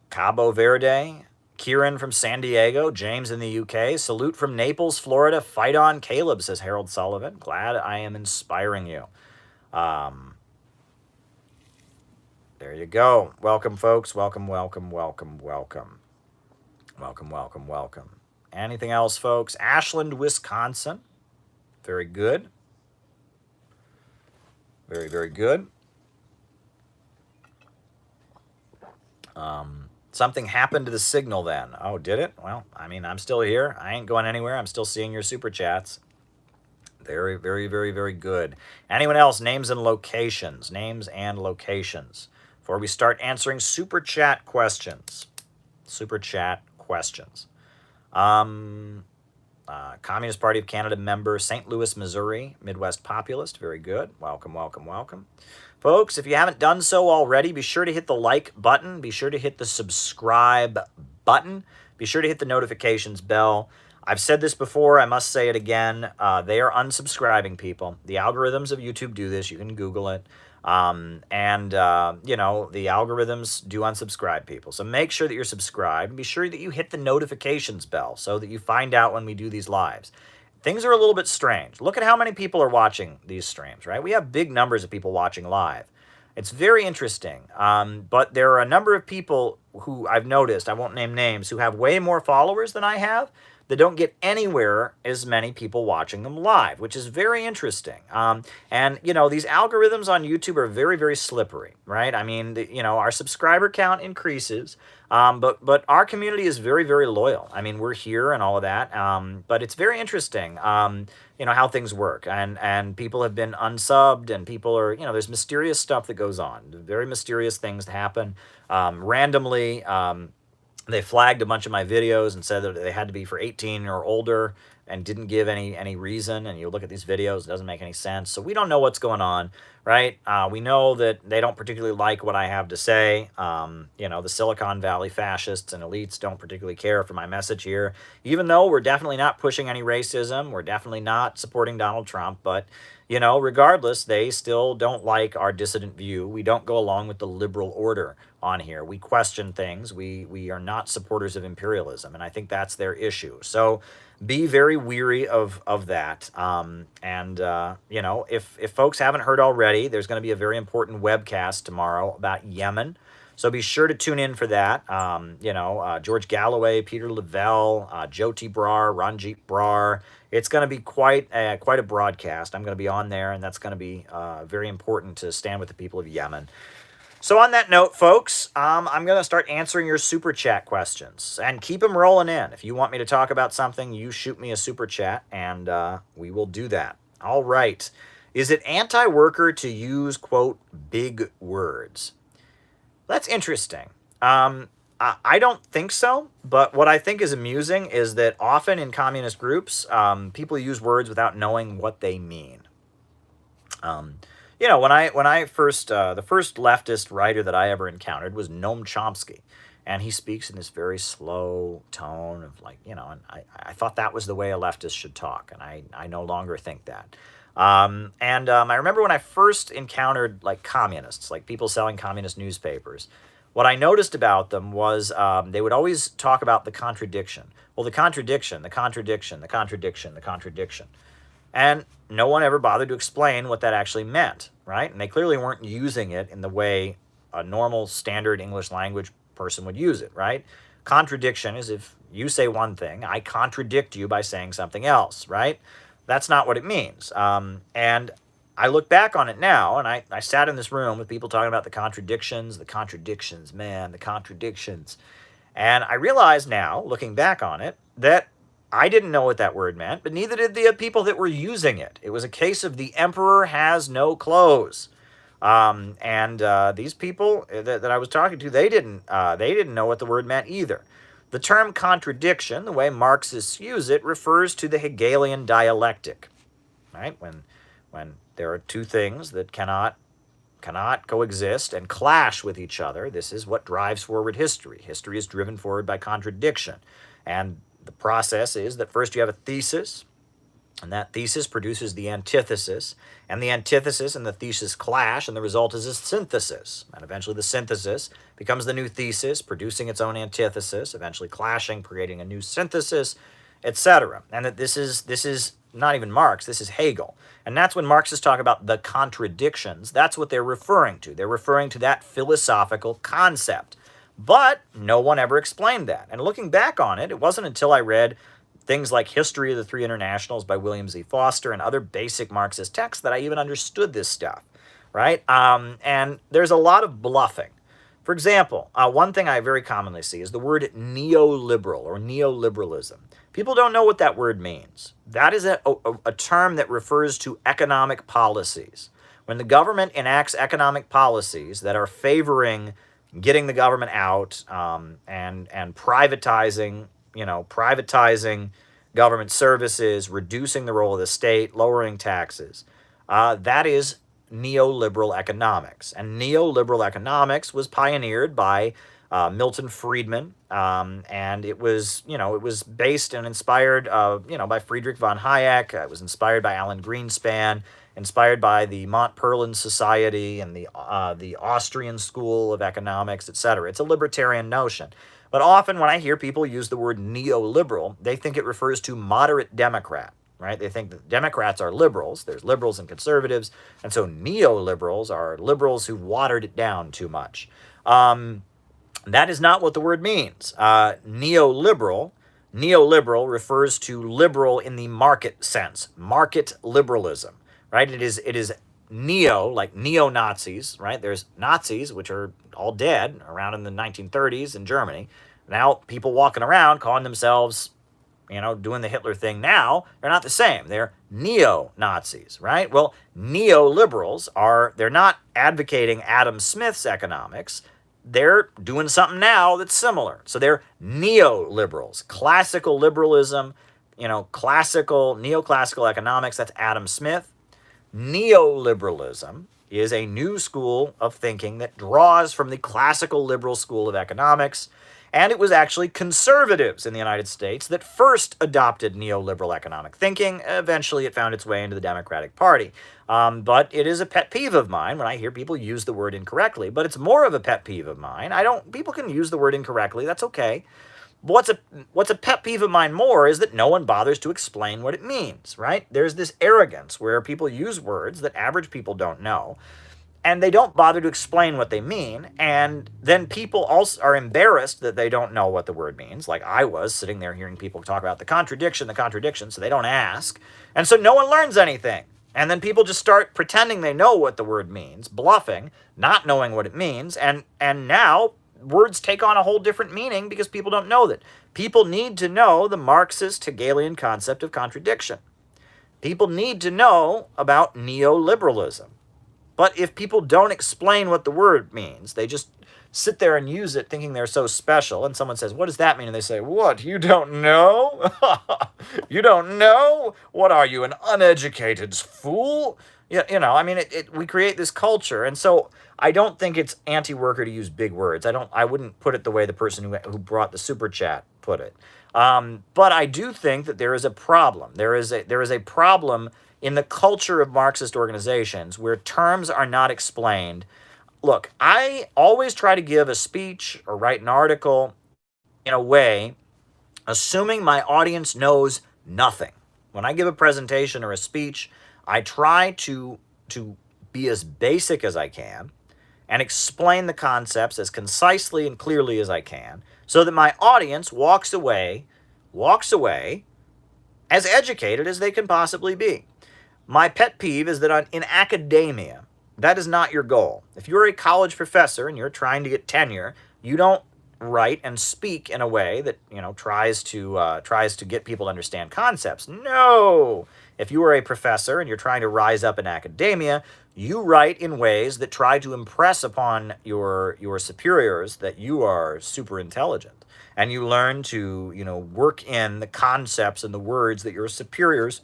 Cabo Verde. Kieran from San Diego. James in the UK. Salute from Naples, Florida. Fight on, Caleb, says Harold Sullivan. Glad I am inspiring you. There you go. Welcome, folks. Welcome, welcome, welcome, welcome. Welcome, welcome, welcome. Anything else, folks? Ashland, Wisconsin. Very good. Very, very good. Something happened to the signal then. Oh, did it? Well, I mean, I'm still here. I ain't going anywhere. I'm still seeing your super chats. Very, very, very, very good. Anyone else? Names and locations. Names and locations. Before we start answering super chat questions. Super chat questions. Communist Party of Canada member, St. Louis, Missouri, Midwest populist. Very good. Welcome, welcome, welcome. Folks, if you haven't done so already, be sure to hit the like button. Be sure to hit the subscribe button. Be sure to hit the notifications bell. I've said this before. I must say it again. They are unsubscribing people. The algorithms of YouTube do this. You can Google it. You know, the algorithms do unsubscribe people. So make sure that you're subscribed. Be sure that you hit the notifications bell so that you find out when we do these lives. Things are a little bit strange. Look at how many people are watching these streams, right? We have big numbers of people watching live. It's very interesting. But there are a number of people who I've noticed, I won't name names, who have way more followers than I have, that don't get anywhere as many people watching them live, which is very interesting. And, you know, these algorithms on YouTube are very, very slippery, right? I mean, you know, our subscriber count increases, but our community is very, very loyal. I mean, we're here and all of that, but it's very interesting, you know, how things work. And people have been unsubbed, and people are, you know, there's mysterious stuff that goes on. Very mysterious things happen randomly. They flagged a bunch of my videos and said that they had to be for 18 or older and didn't give any reason. And you look at these videos, it doesn't make any sense. So we don't know what's going on, right? We know that they don't particularly like what I have to say. You know, the Silicon Valley fascists and elites don't particularly care for my message here, even though we're definitely not pushing any racism. We're definitely not supporting Donald Trump, but you know, regardless, they still don't like our dissident view. We don't go along with the liberal order on here. We question things. We are not supporters of imperialism, and I think that's their issue. So be very weary of that. You know, if folks haven't heard already, there's going to be a very important webcast tomorrow about Yemen. So be sure to tune in for that. You know, George Galloway, Peter Lavelle, Jyoti Brar, Ranjit Brar. It's going to be quite a broadcast. I'm going to be on there, and that's going to be very important to stand with the people of Yemen. So on that note, folks, I'm going to start answering your super chat questions, and keep them rolling in. If you want me to talk about something, you shoot me a super chat, and we will do that. All right. Is it anti-worker to use, quote, big words? That's interesting. I don't think so, but what I think is amusing is that often in communist groups, people use words without knowing what they mean. You know, when I first, the first leftist writer that I ever encountered was Noam Chomsky, and he speaks in this very slow tone of like, you know, and I thought that was the way a leftist should talk, and I no longer think that. I remember when I first encountered like communists, like people selling communist newspapers, what I noticed about them was they would always talk about the contradiction. Well, the contradiction, the contradiction, the contradiction, the contradiction. And no one ever bothered to explain what that actually meant, right? And they clearly weren't using it in the way a normal standard English language person would use it, right? Contradiction is if you say one thing, I contradict you by saying something else, right? That's not what it means. And I look back on it now, and I sat in this room with people talking about the contradictions, man, the contradictions. And I realize now, looking back on it, that I didn't know what that word meant, but neither did the people that were using it. It was a case of the emperor has no clothes. These people that I was talking to, they didn't know what the word meant either. The term contradiction, the way Marxists use it, refers to the Hegelian dialectic, right? When There are two things that cannot coexist and clash with each other. This is what drives forward history. History is driven forward by contradiction. And the process is that first you have a thesis, and that thesis produces the antithesis, and the antithesis and the thesis clash, and the result is a synthesis. And eventually the synthesis becomes the new thesis, producing its own antithesis, eventually clashing, creating a new synthesis, etc. And that this is not even Marx, this is Hegel. And that's when Marxists talk about the contradictions. That's what they're referring to. They're referring to that philosophical concept. But no one ever explained that. And looking back on it, it wasn't until I read things like History of the Three Internationals by William Z. Foster and other basic Marxist texts that I even understood this stuff, right? And there's a lot of bluffing. For example, one thing I very commonly see is the word neoliberal or neoliberalism. People don't know what that word means. That is a term that refers to economic policies. When the government enacts economic policies that are favoring getting the government out and privatizing, privatizing government services, reducing the role of the state, lowering taxes, that is neoliberal economics. And neoliberal economics was pioneered by Milton Friedman, and it was based and inspired, by Friedrich von Hayek. It was inspired by Alan Greenspan, inspired by the Montpellier Society and the Austrian School of Economics, etc. It's a libertarian notion. But often when I hear people use the word neoliberal, they think it refers to moderate Democrat, right? They think that Democrats are liberals. There's liberals and conservatives. And so neoliberals are liberals who watered it down too much. That is not what the word means. Neoliberal refers to liberal in the market sense, market liberalism, right? It is neo, like neo-Nazis, right? There's Nazis, which are all dead around in the 1930s in Germany. Now people walking around calling themselves, doing the Hitler thing now, they're not the same. They're neo-Nazis, right? Well, neoliberals they're not advocating Adam Smith's economics. They're doing something now that's similar. So they're neoliberals. Classical liberalism, neoclassical economics, that's Adam Smith. Neoliberalism is a new school of thinking that draws from the classical liberal school of economics. And it was actually conservatives in the United States that first adopted neoliberal economic thinking. Eventually, it found its way into the Democratic Party. But it is a pet peeve of mine when I hear people use the word incorrectly. But it's more of a pet peeve of mine. People can use the word incorrectly. That's okay. What's a pet peeve of mine more is that no one bothers to explain what it means, right? There's this arrogance where people use words that average people don't know, and they don't bother to explain what they mean, and then people also are embarrassed that they don't know what the word means, like I was sitting there hearing people talk about the contradiction, so they don't ask, and so no one learns anything. And then people just start pretending they know what the word means, bluffing, not knowing what it means, and now words take on a whole different meaning because people don't know that. People need to know the Marxist Hegelian concept of contradiction. People need to know about neoliberalism. But if people don't explain what the word means, they just sit there and use it thinking they're so special, and someone says, what does that mean? And they say, what, you don't know? You don't know? What are you, an uneducated fool? We create this culture, and so I don't think it's anti-worker to use big words. I wouldn't put it the way the person who brought the super chat put it. But I do think that there is a problem. There is a problem in the culture of Marxist organizations where terms are not explained. Look, I always try to give a speech or write an article in a way, assuming my audience knows nothing. When I give a presentation or a speech, I try to be as basic as I can and explain the concepts as concisely and clearly as I can so that my audience walks away as educated as they can possibly be. My pet peeve is that in academia, that is not your goal. If you're a college professor and you're trying to get tenure, you don't write and speak in a way that tries to get people to understand concepts. No. If you are a professor and you're trying to rise up in academia, you write in ways that try to impress upon your superiors that you are super intelligent, and you learn to work in the concepts and the words that your superiors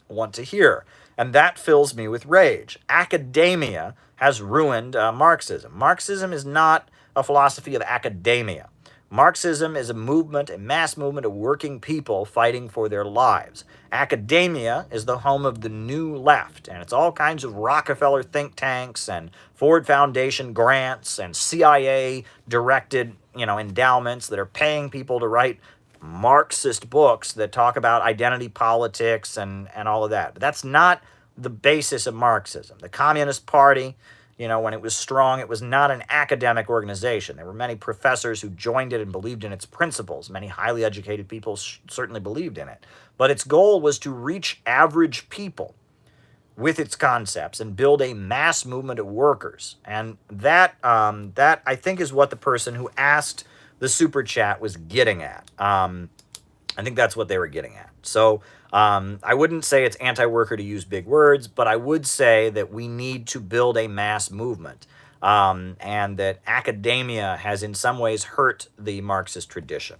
want to hear. And that fills me with rage. Academia has ruined Marxism. Marxism is not a philosophy of academia. Marxism is a movement, a mass movement of working people fighting for their lives. Academia is the home of the new left, and it's all kinds of Rockefeller think tanks and Ford Foundation grants and CIA-directed, endowments that are paying people to write Marxist books that talk about identity politics and all of that. But that's not the basis of Marxism. The Communist Party, when it was strong, it was not an academic organization. There were many professors who joined it and believed in its principles. Many highly educated people certainly believed in it. But its goal was to reach average people with its concepts and build a mass movement of workers. And that I think is what the person who asked the super chat was getting at. I think that's what they were getting at. So I wouldn't say it's anti-worker to use big words, but I would say that we need to build a mass movement, and that academia has in some ways hurt the Marxist tradition.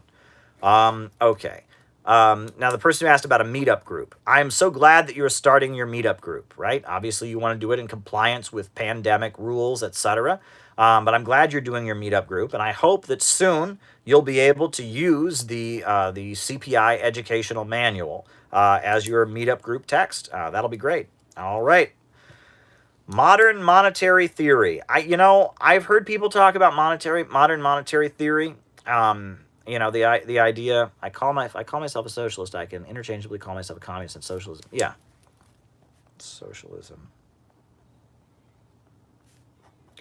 Okay. Now, the person who asked about a meetup group. I am so glad that you're starting your meetup group, right? Obviously, you want to do it in compliance with pandemic rules, etc. But I'm glad you're doing your meetup group, and I hope that soon you'll be able to use the CPI educational manual as your meetup group text. That'll be great. All right. Modern monetary theory. I've heard people talk about modern monetary theory. The idea. I call myself a socialist. I can interchangeably call myself a communist and socialism. Yeah. Socialism.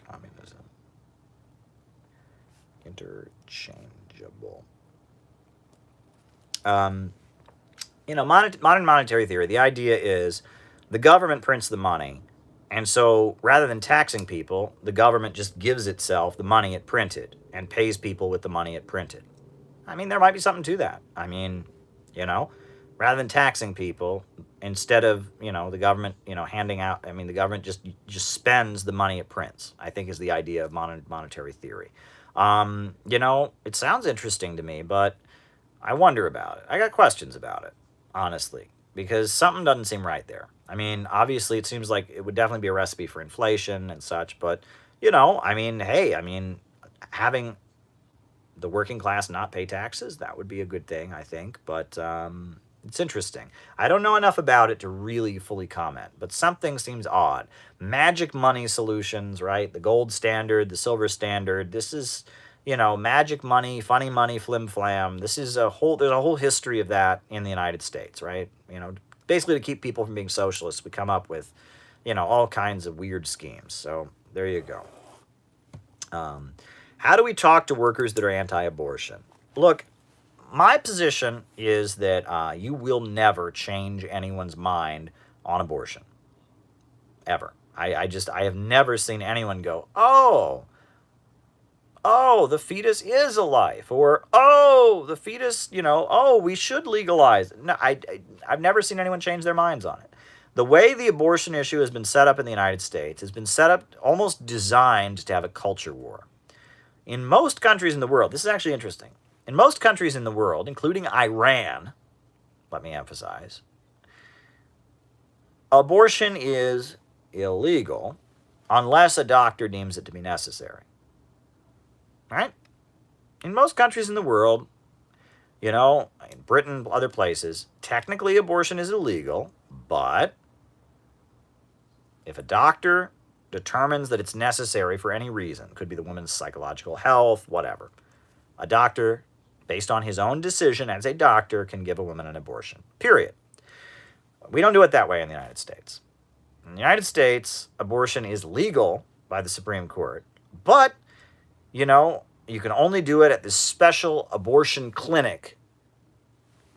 Communism. Interchangeable. Modern monetary theory, the idea is the government prints the money, and so rather than taxing people, the government just gives itself the money it printed and pays people with the money it printed. There might be something to that. Rather than taxing people, instead of, the government, handing out, the government just spends the money it prints, I think is the idea of modern monetary theory. It sounds interesting to me, but I wonder about it. I got questions about it, honestly, because something doesn't seem right there. Obviously it seems like it would definitely be a recipe for inflation and such, but, having the working class not pay taxes, that would be a good thing, I think, but it's interesting. I don't know enough about it to really fully comment, but something seems odd. Magic money solutions, right? The gold standard, the silver standard. This is, magic money, funny money, flim flam. There's a whole history of that in the United States, right? Basically to keep people from being socialists, we come up with, all kinds of weird schemes. So there you go. How do we talk to workers that are anti-abortion? Look, my position is that you will never change anyone's mind on abortion. Ever. I have never seen anyone go, oh, the fetus is a life, or, oh, the fetus, we should legalize it. No, I've never seen anyone change their minds on it. The way the abortion issue has been set up in the United States has been set up almost designed to have a culture war. In most countries in the world, this is actually interesting. In most countries in the world, including Iran, let me emphasize, abortion is illegal unless a doctor deems it to be necessary. Right? In most countries in the world, in Britain, other places, technically abortion is illegal, but if a doctor determines that it's necessary for any reason, could be the woman's psychological health, whatever, a doctor, based on his own decision as a doctor, can give a woman an abortion. Period. We don't do it that way in the United States. In the United States, abortion is legal by the Supreme Court, but, you can only do it at this special abortion clinic,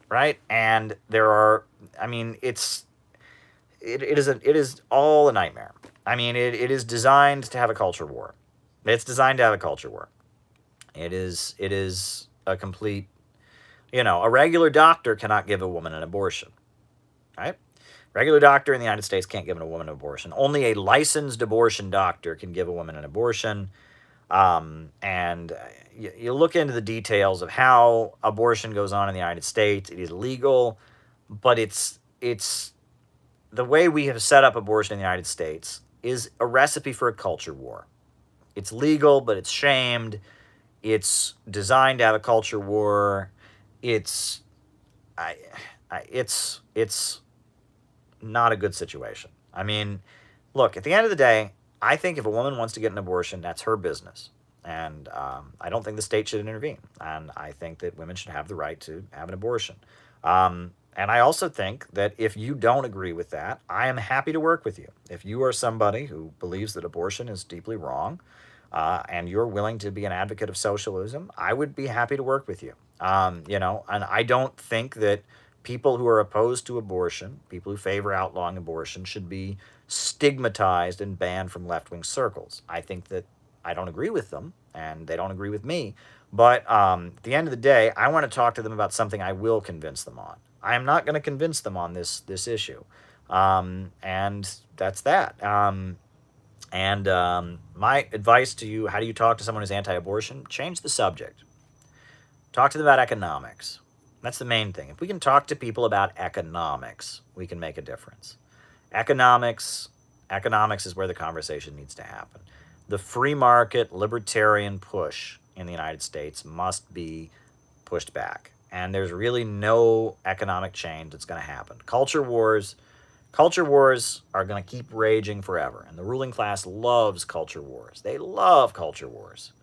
right? And there are, it is all a nightmare. It is designed to have a culture war. It's designed to have a culture war. It is a complete, a regular doctor cannot give a woman an abortion, right? Regular doctor in the United States can't give a woman an abortion. Only a licensed abortion doctor can give a woman an abortion. And you look into the details of how abortion goes on in the United States. It is legal, but it's the way we have set up abortion in the United States is a recipe for a culture war. It's legal, but it's shamed. It's designed to have a culture war. It's, I, it's not a good situation. I mean, look, at the end of the day, I think if a woman wants to get an abortion, that's her business. And I don't think the state should intervene. And I think that women should have the right to have an abortion. And I also think that if you don't agree with that, I am happy to work with you. If you are somebody who believes that abortion is deeply wrong, and you're willing to be an advocate of socialism, I would be happy to work with you. And I don't think that people who are opposed to abortion, people who favor outlawing abortion, should be stigmatized and banned from left-wing circles. I think that I don't agree with them, and they don't agree with me. But at the end of the day, I want to talk to them about something I will convince them on. I am not going to convince them on this issue, and that's that. My advice to you: how do you talk to someone who's anti-abortion? Change the subject. Talk to them about economics. That's the main thing. If we can talk to people about economics, we can make a difference. Economics is where the conversation needs to happen. The free market libertarian push in the United States must be pushed back. And there's really no economic change that's going to happen. Culture wars are going to keep raging forever. And the ruling class loves culture wars. They love culture wars,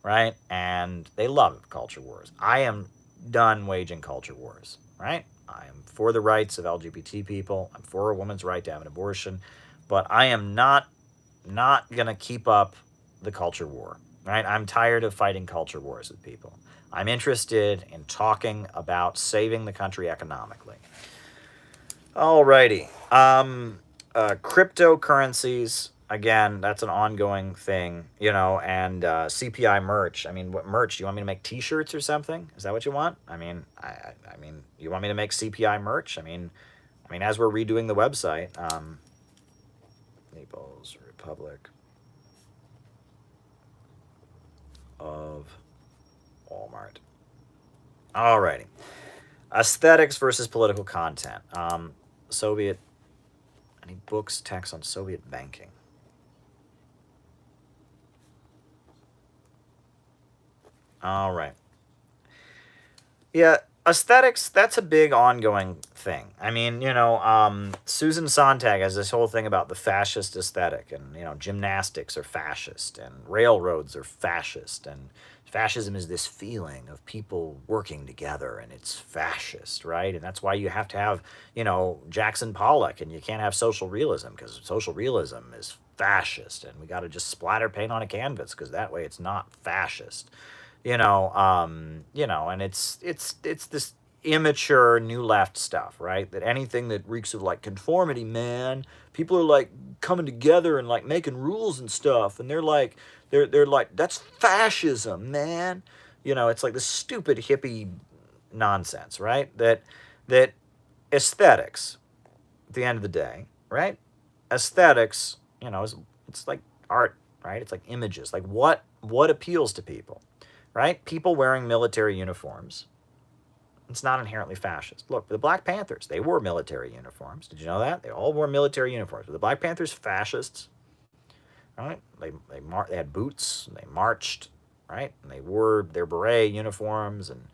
right? And they love culture wars. I am done waging culture wars, right? I am for the rights of LGBT people. I'm for a woman's right to have an abortion. But I am not going to keep up the culture war, right? I'm tired of fighting culture wars with people. I'm interested in talking about saving the country economically. Alrighty. Cryptocurrencies, again, that's an ongoing thing, and CPI merch. I mean, what merch? You want me to make T-shirts or something? Is that what you want? I mean, you want me to make CPI merch? I mean, as we're redoing the website, People's Republic of Walmart. Alrighty. Aesthetics versus political content. Any books, texts on Soviet banking? All right. Yeah, aesthetics, that's a big ongoing thing. I mean, Susan Sontag has this whole thing about the fascist aesthetic, and, gymnastics are fascist, and railroads are fascist, and fascism is this feeling of people working together, and it's fascist, right? And that's why you have to have, Jackson Pollock, and you can't have social realism, because social realism is fascist, and we got to just splatter paint on a canvas, because that way it's not fascist. And it's this immature new left stuff, right? That anything that reeks of like conformity, man, people are like coming together and like making rules and stuff, and they're like that's fascism, man. It's like this stupid hippie nonsense, right? That aesthetics, at the end of the day, right? Aesthetics, it's like art, right? It's like images, like what appeals to people. Right? People wearing military uniforms. It's not inherently fascist. Look, the Black Panthers, they wore military uniforms. Did you know that? They all wore military uniforms. Were the Black Panthers fascists? Right? They had boots, and they marched, right? And they wore their beret uniforms, and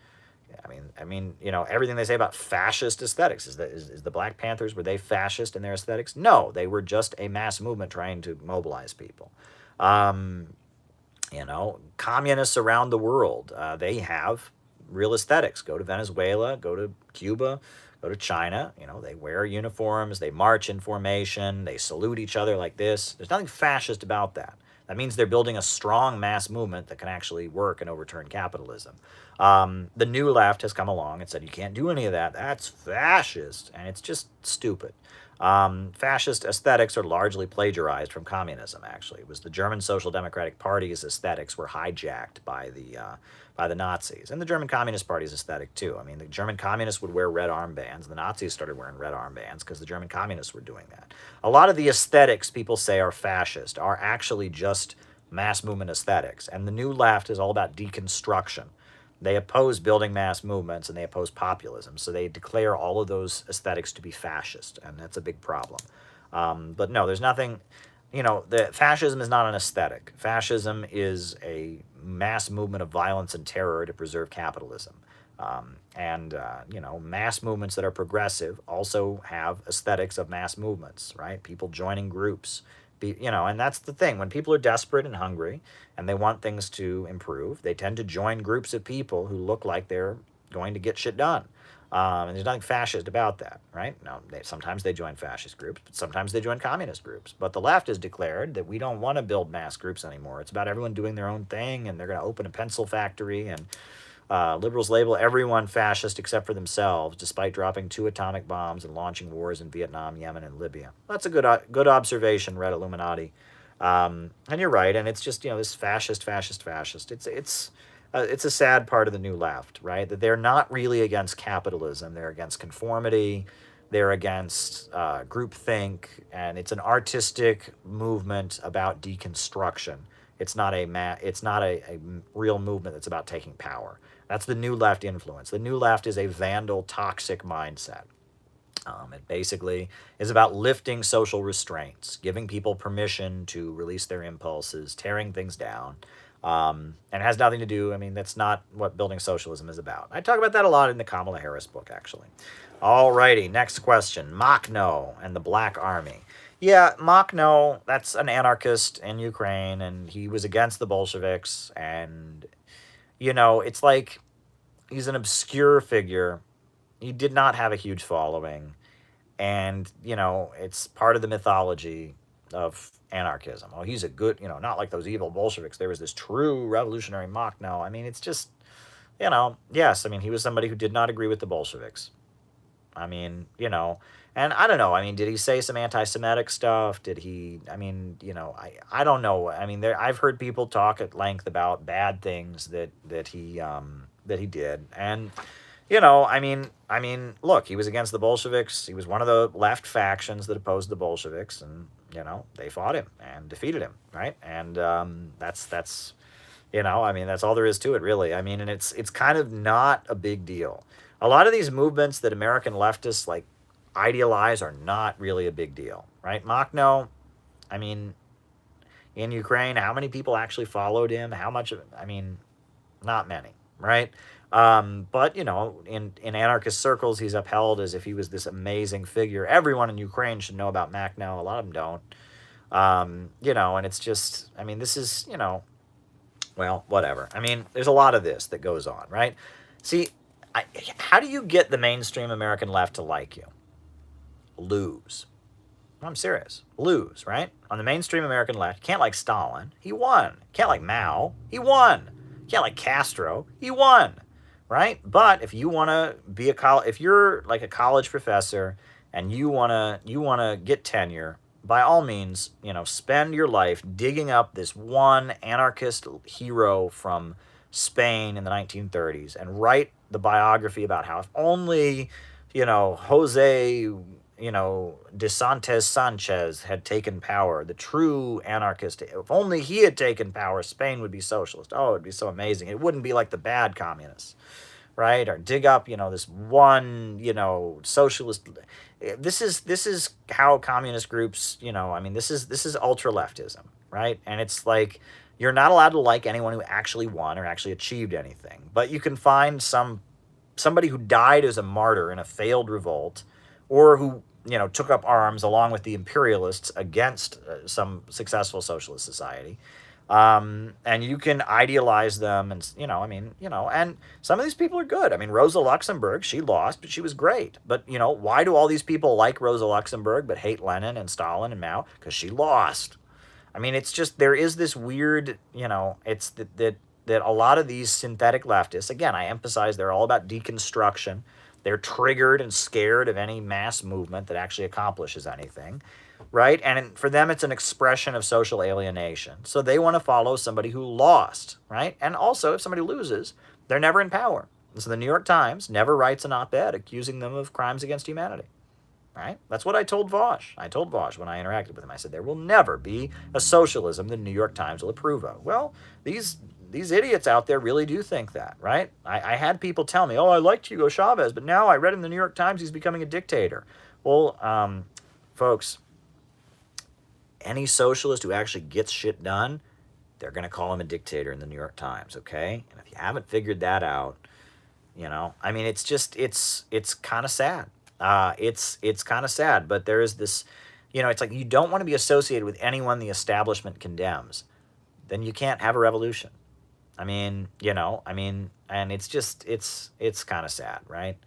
everything they say about fascist aesthetics is the Black Panthers, were they fascist in their aesthetics? No, they were just a mass movement trying to mobilize people. Communists around the world, they have real aesthetics. Go to Venezuela, go to Cuba, go to China. They wear uniforms, they march in formation, they salute each other like this. There's nothing fascist about that. That means they're building a strong mass movement that can actually work and overturn capitalism. The new left has come along and said, you can't do any of that. That's fascist. And it's just stupid. Fascist aesthetics are largely plagiarized from communism, actually. It was the German Social Democratic Party's aesthetics were hijacked by the Nazis. And the German Communist Party's aesthetic, too. I mean, the German communists would wear red armbands. The Nazis started wearing red armbands because the German communists were doing that. A lot of the aesthetics people say are fascist are actually just mass movement aesthetics. And the new left is all about deconstruction. They oppose building mass movements and they oppose populism. So they declare all of those aesthetics to be fascist, and that's a big problem. But no, there's nothing, the fascism is not an aesthetic. Fascism is a mass movement of violence and terror to preserve capitalism. Mass movements that are progressive also have aesthetics of mass movements, right? People joining groups, and that's the thing. When people are desperate and hungry and they want things to improve, they tend to join groups of people who look like they're going to get shit done. And there's nothing fascist about that, right? Now, sometimes they join fascist groups, but sometimes they join communist groups. But the left has declared that we don't want to build mass groups anymore. It's about everyone doing their own thing, and they're going to open a pencil factory, and liberals label everyone fascist except for themselves, despite dropping 2 atomic bombs and launching wars in Vietnam, Yemen, and Libya. That's a good observation, Red Illuminati. And you're right, and it's just, this fascist. It's a sad part of the new left, right? That they're not really against capitalism. They're against conformity. They're against groupthink, and it's an artistic movement about deconstruction. It's not a real movement that's about taking power. That's the new left influence. The new left is a vandal, toxic mindset. It basically is about lifting social restraints, giving people permission to release their impulses, tearing things down. And it has nothing to do, that's not what building socialism is about. I talk about that a lot in the Kamala Harris book, actually. Alrighty, next question. Makhno and the Black Army. Yeah, Makhno, that's an anarchist in Ukraine, and he was against the Bolsheviks, and, it's like he's an obscure figure. He did not have a huge following, and, it's part of the mythology of anarchism. Oh, he's a good, not like those evil Bolsheviks. There was this true revolutionary Makhno. It's just, yes, he was somebody who did not agree with the Bolsheviks. And I don't know. Did he say some anti-Semitic stuff? Did he, I don't know. I've heard people talk at length about bad things that he did. And, look, he was against the Bolsheviks. He was one of the left factions that opposed the Bolsheviks, and, they fought him and defeated him, right? And that's all there is to it, really. And it's kind of not a big deal. A lot of these movements that American leftists, idealize are not really a big deal, right? Makhno, in Ukraine, how many people actually followed him? How much of it? Not many, right? But, in anarchist circles, he's upheld as if he was this amazing figure. Everyone in Ukraine should know about Makhno. A lot of them don't. And it's just, this is, well, whatever. There's a lot of this that goes on, right? See, how do you get the mainstream American left to like you? Lose. I'm serious. Lose, right? On the mainstream American left, you can't like Stalin. He won. Can't like Mao. He won. Can't like Castro. He won. Right? But if you want to be if you're like a college professor and you want to get tenure, by all means, spend your life digging up this one anarchist hero from Spain in the 1930s and write the biography about how if only, Jose, De Santos Sanchez had taken power, the true anarchist, if only he had taken power, Spain would be socialist. Oh, it'd be so amazing. It wouldn't be like the bad communists, right? Or dig up, this one, socialist. This is how communist groups, this is ultra leftism, right? And it's like, you're not allowed to like anyone who actually won or actually achieved anything, but you can find somebody who died as a martyr in a failed revolt, or who, took up arms along with the imperialists against some successful socialist society. And you can idealize them, and, and some of these people are good. Rosa Luxemburg, she lost, but she was great. But, why do all these people like Rosa Luxemburg but hate Lenin and Stalin and Mao? Because she lost. It's just, there is this weird, it's that a lot of these synthetic leftists, again, I emphasize they're all about deconstruction. They're triggered and scared of any mass movement that actually accomplishes anything, right? And for them, it's an expression of social alienation. So they want to follow somebody who lost, right? And also, if somebody loses, they're never in power. So the New York Times never writes an op-ed accusing them of crimes against humanity, right? That's what I told Vosh. I told Vosh when I interacted with him. I said, there will never be a socialism the New York Times will approve of. Well, these these idiots out there really do think that, right? I had people tell me, oh, I liked Hugo Chavez, but now I read in the New York Times he's becoming a dictator. Well, folks, any socialist who actually gets shit done, they're going to call him a dictator in the New York Times, okay? And if you haven't figured that out, I mean, it's kind of sad. It's kind of sad, but there is this, it's like you don't want to be associated with anyone the establishment condemns. Then you can't have a revolution. I mean, and it's kind of sad, right?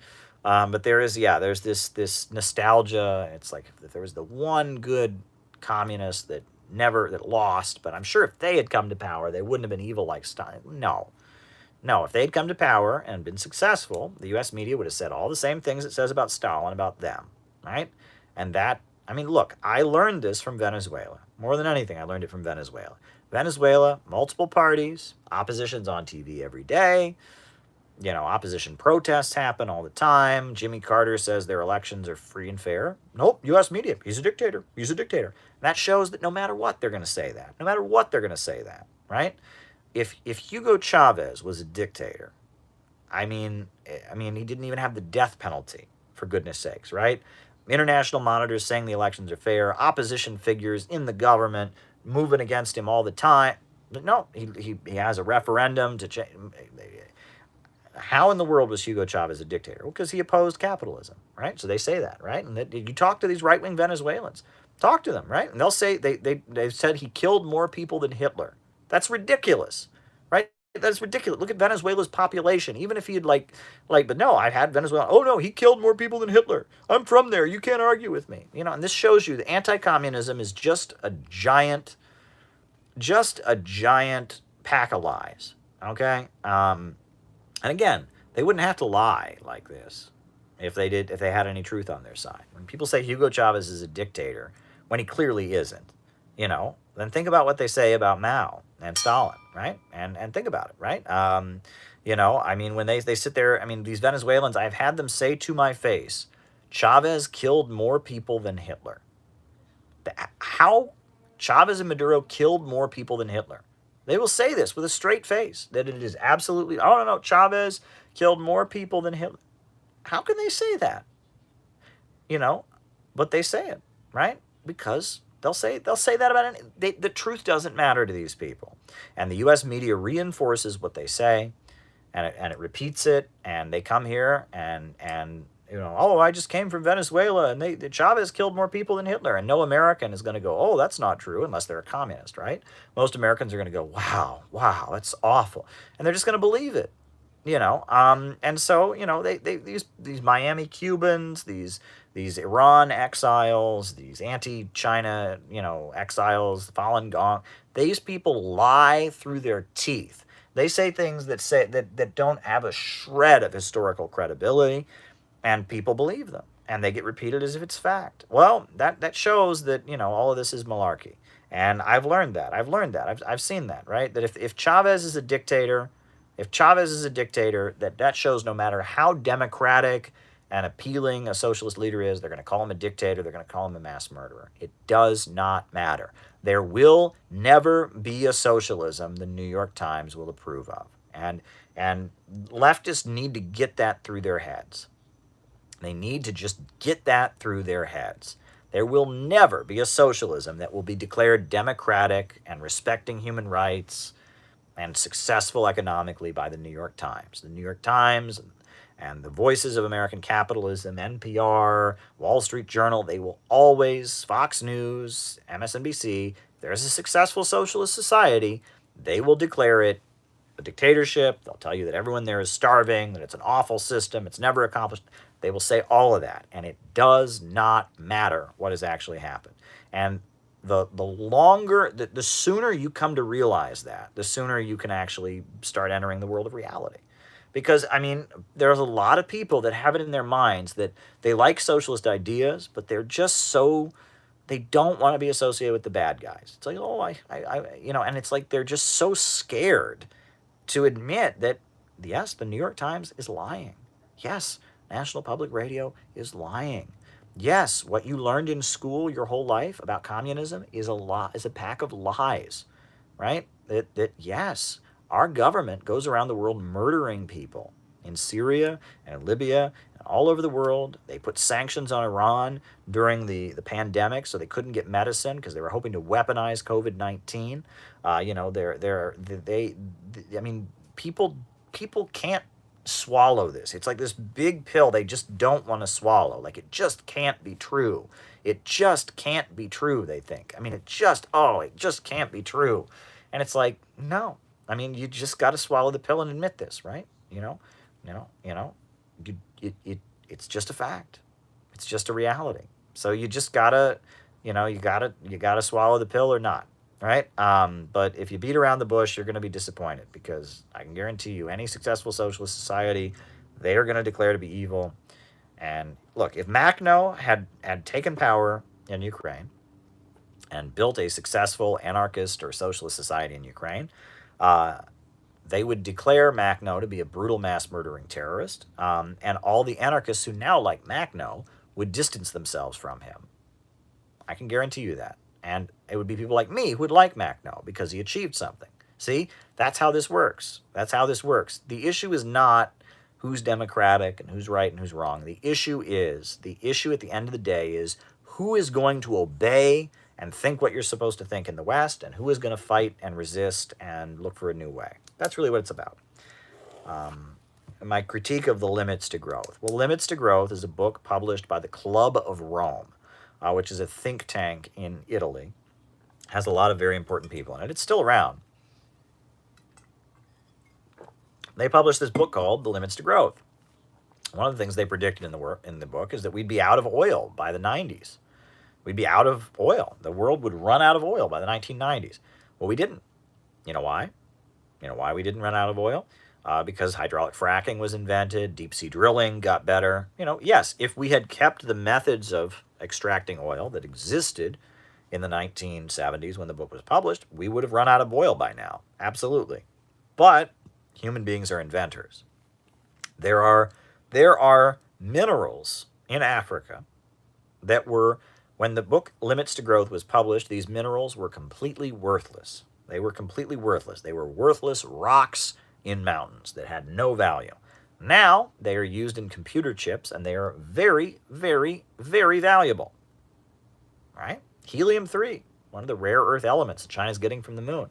But there's this nostalgia. It's like if there was the one good communist that lost, but I'm sure if they had come to power, they wouldn't have been evil like Stalin. No, if they had come to power and been successful, the U.S. media would have said all the same things it says about Stalin about them, right? And look, I learned this from Venezuela. More than anything, I learned it from Venezuela. Venezuela, multiple parties, opposition's on TV every day. Opposition protests happen all the time. Jimmy Carter says their elections are free and fair. Nope, U.S. media, he's a dictator. He's a dictator. And that shows that no matter what, they're going to say that. No matter what, they're going to say that, right? If Hugo Chavez was a dictator, I mean, he didn't even have the death penalty, for goodness sakes, right? International monitors saying the elections are fair. Opposition figures in the government moving against him all the time. But no, he has a referendum to change. How in the world was Hugo Chavez a dictator? Well, because he opposed capitalism, right? So they say that, right? And you talk to these right-wing Venezuelans, talk to them, right? And they'll say they said he killed more people than Hitler. That's ridiculous, right? That's ridiculous. Look at Venezuela's population. Even if he had but no, I've had Venezuela. Oh no, he killed more people than Hitler. I'm from there. You can't argue with me. And this shows you that anti-communism is just a giant pack of lies. Okay. And again, they wouldn't have to lie like this if they had any truth on their side. When people say Hugo Chavez is a dictator, when he clearly isn't, then think about what they say about Mao and Stalin, right? And think about it, right? When they sit there, these Venezuelans, I've had them say to my face, Chavez killed more people than Hitler. How Chavez and Maduro killed more people than Hitler? They will say this with a straight face, that it is absolutely, oh, no, Chavez killed more people than Hitler. How can they say that? But they say it, right? Because they'll say that about it. The truth doesn't matter to these people. And the U.S. media reinforces what they say, and it repeats it, and they come here and oh, I just came from Venezuela, and Chavez killed more people than Hitler, and no American is going to go, oh, that's not true, unless they're a communist, right? Most Americans are going to go, wow, that's awful, and they're just going to believe it, and so these Miami Cubans, these Iran exiles, these anti-China exiles, Falun Gong, these people lie through their teeth. They say things that don't have a shred of historical credibility. And people believe them, and they get repeated as if it's fact. Well, that shows that, all of this is malarkey. And I've learned that. I've seen that, right? That if Chavez is a dictator, that shows no matter how democratic and appealing a socialist leader is, they're going to call him a dictator, they're going to call him a mass murderer. It does not matter. There will never be a socialism the New York Times will approve of. And leftists need to get that through their heads. They need to just get that through their heads. There will never be a socialism that will be declared democratic and respecting human rights and successful economically by the New York Times. The New York Times and the voices of American capitalism, NPR, Wall Street Journal, they will always, Fox News, MSNBC, if there's a successful socialist society, they will declare it a dictatorship. They'll tell you that everyone there is starving, that it's an awful system, it's never accomplished. They will say all of that, and it does not matter what has actually happened. And the sooner you come to realize that, the sooner you can actually start entering the world of reality. Because, there's a lot of people that have it in their minds that they like socialist ideas, but they're just they don't want to be associated with the bad guys. It's like, oh, and it's like they're just so scared to admit that, yes, the New York Times is lying. Yes, National Public Radio is lying. Yes, what you learned in school your whole life about communism is a pack of lies, right? Yes, Our government goes around the world murdering people in Syria and Libya and all over the world. They put sanctions on Iran during the pandemic so they couldn't get medicine because they were hoping to weaponize COVID-19. I mean, people can't swallow this. It's like this big pill they just don't want to swallow. Like, it just can't be true. It just can't be true, they think. I mean, it just can't be true. And it's like, no. I mean, you just got to swallow the pill and admit this, right? It's just a fact. It's just a reality. So you just gotta, you gotta swallow the pill or not, right? But if you beat around the bush, you're going to be disappointed, because I can guarantee you, any successful socialist society, they are going to declare to be evil. And look, if Makhno had taken power in Ukraine and built a successful anarchist or socialist society in Ukraine, they would declare Makhno to be a brutal mass murdering terrorist, and all the anarchists who now like Makhno would distance themselves from him. I can guarantee you that. And it would be people like me who would like Makhno because he achieved something. See, that's how this works. That's how this works. The issue is not who's democratic and who's right and who's wrong. The issue at the end of the day is who is going to obey and think what you're supposed to think in the West, and who is going to fight and resist and look for a new way. That's really what it's about. My critique of the Limits to Growth. Well, Limits to Growth is a book published by the Club of Rome, which is a think tank in Italy. Has a lot of very important people in it. It's still around. They published this book called The Limits to Growth. One of the things they predicted in the book is that we'd be out of oil by the 90s. We'd be out of oil. The world would run out of oil by the 1990s. Well, we didn't. You know why? You know why we didn't run out of oil? Because hydraulic fracking was invented, deep sea drilling got better. Yes, if we had kept the methods of extracting oil that existed in the 1970s when the book was published, we would have run out of oil by now. Absolutely. But human beings are inventors. There are minerals in Africa that were, when the book Limits to Growth was published, these minerals were completely worthless. They were completely worthless. They were worthless rocks in mountains that had no value. Now they are used in computer chips, and they are very, very, very valuable. Right? Helium-3, one of the rare earth elements that China's getting from the moon.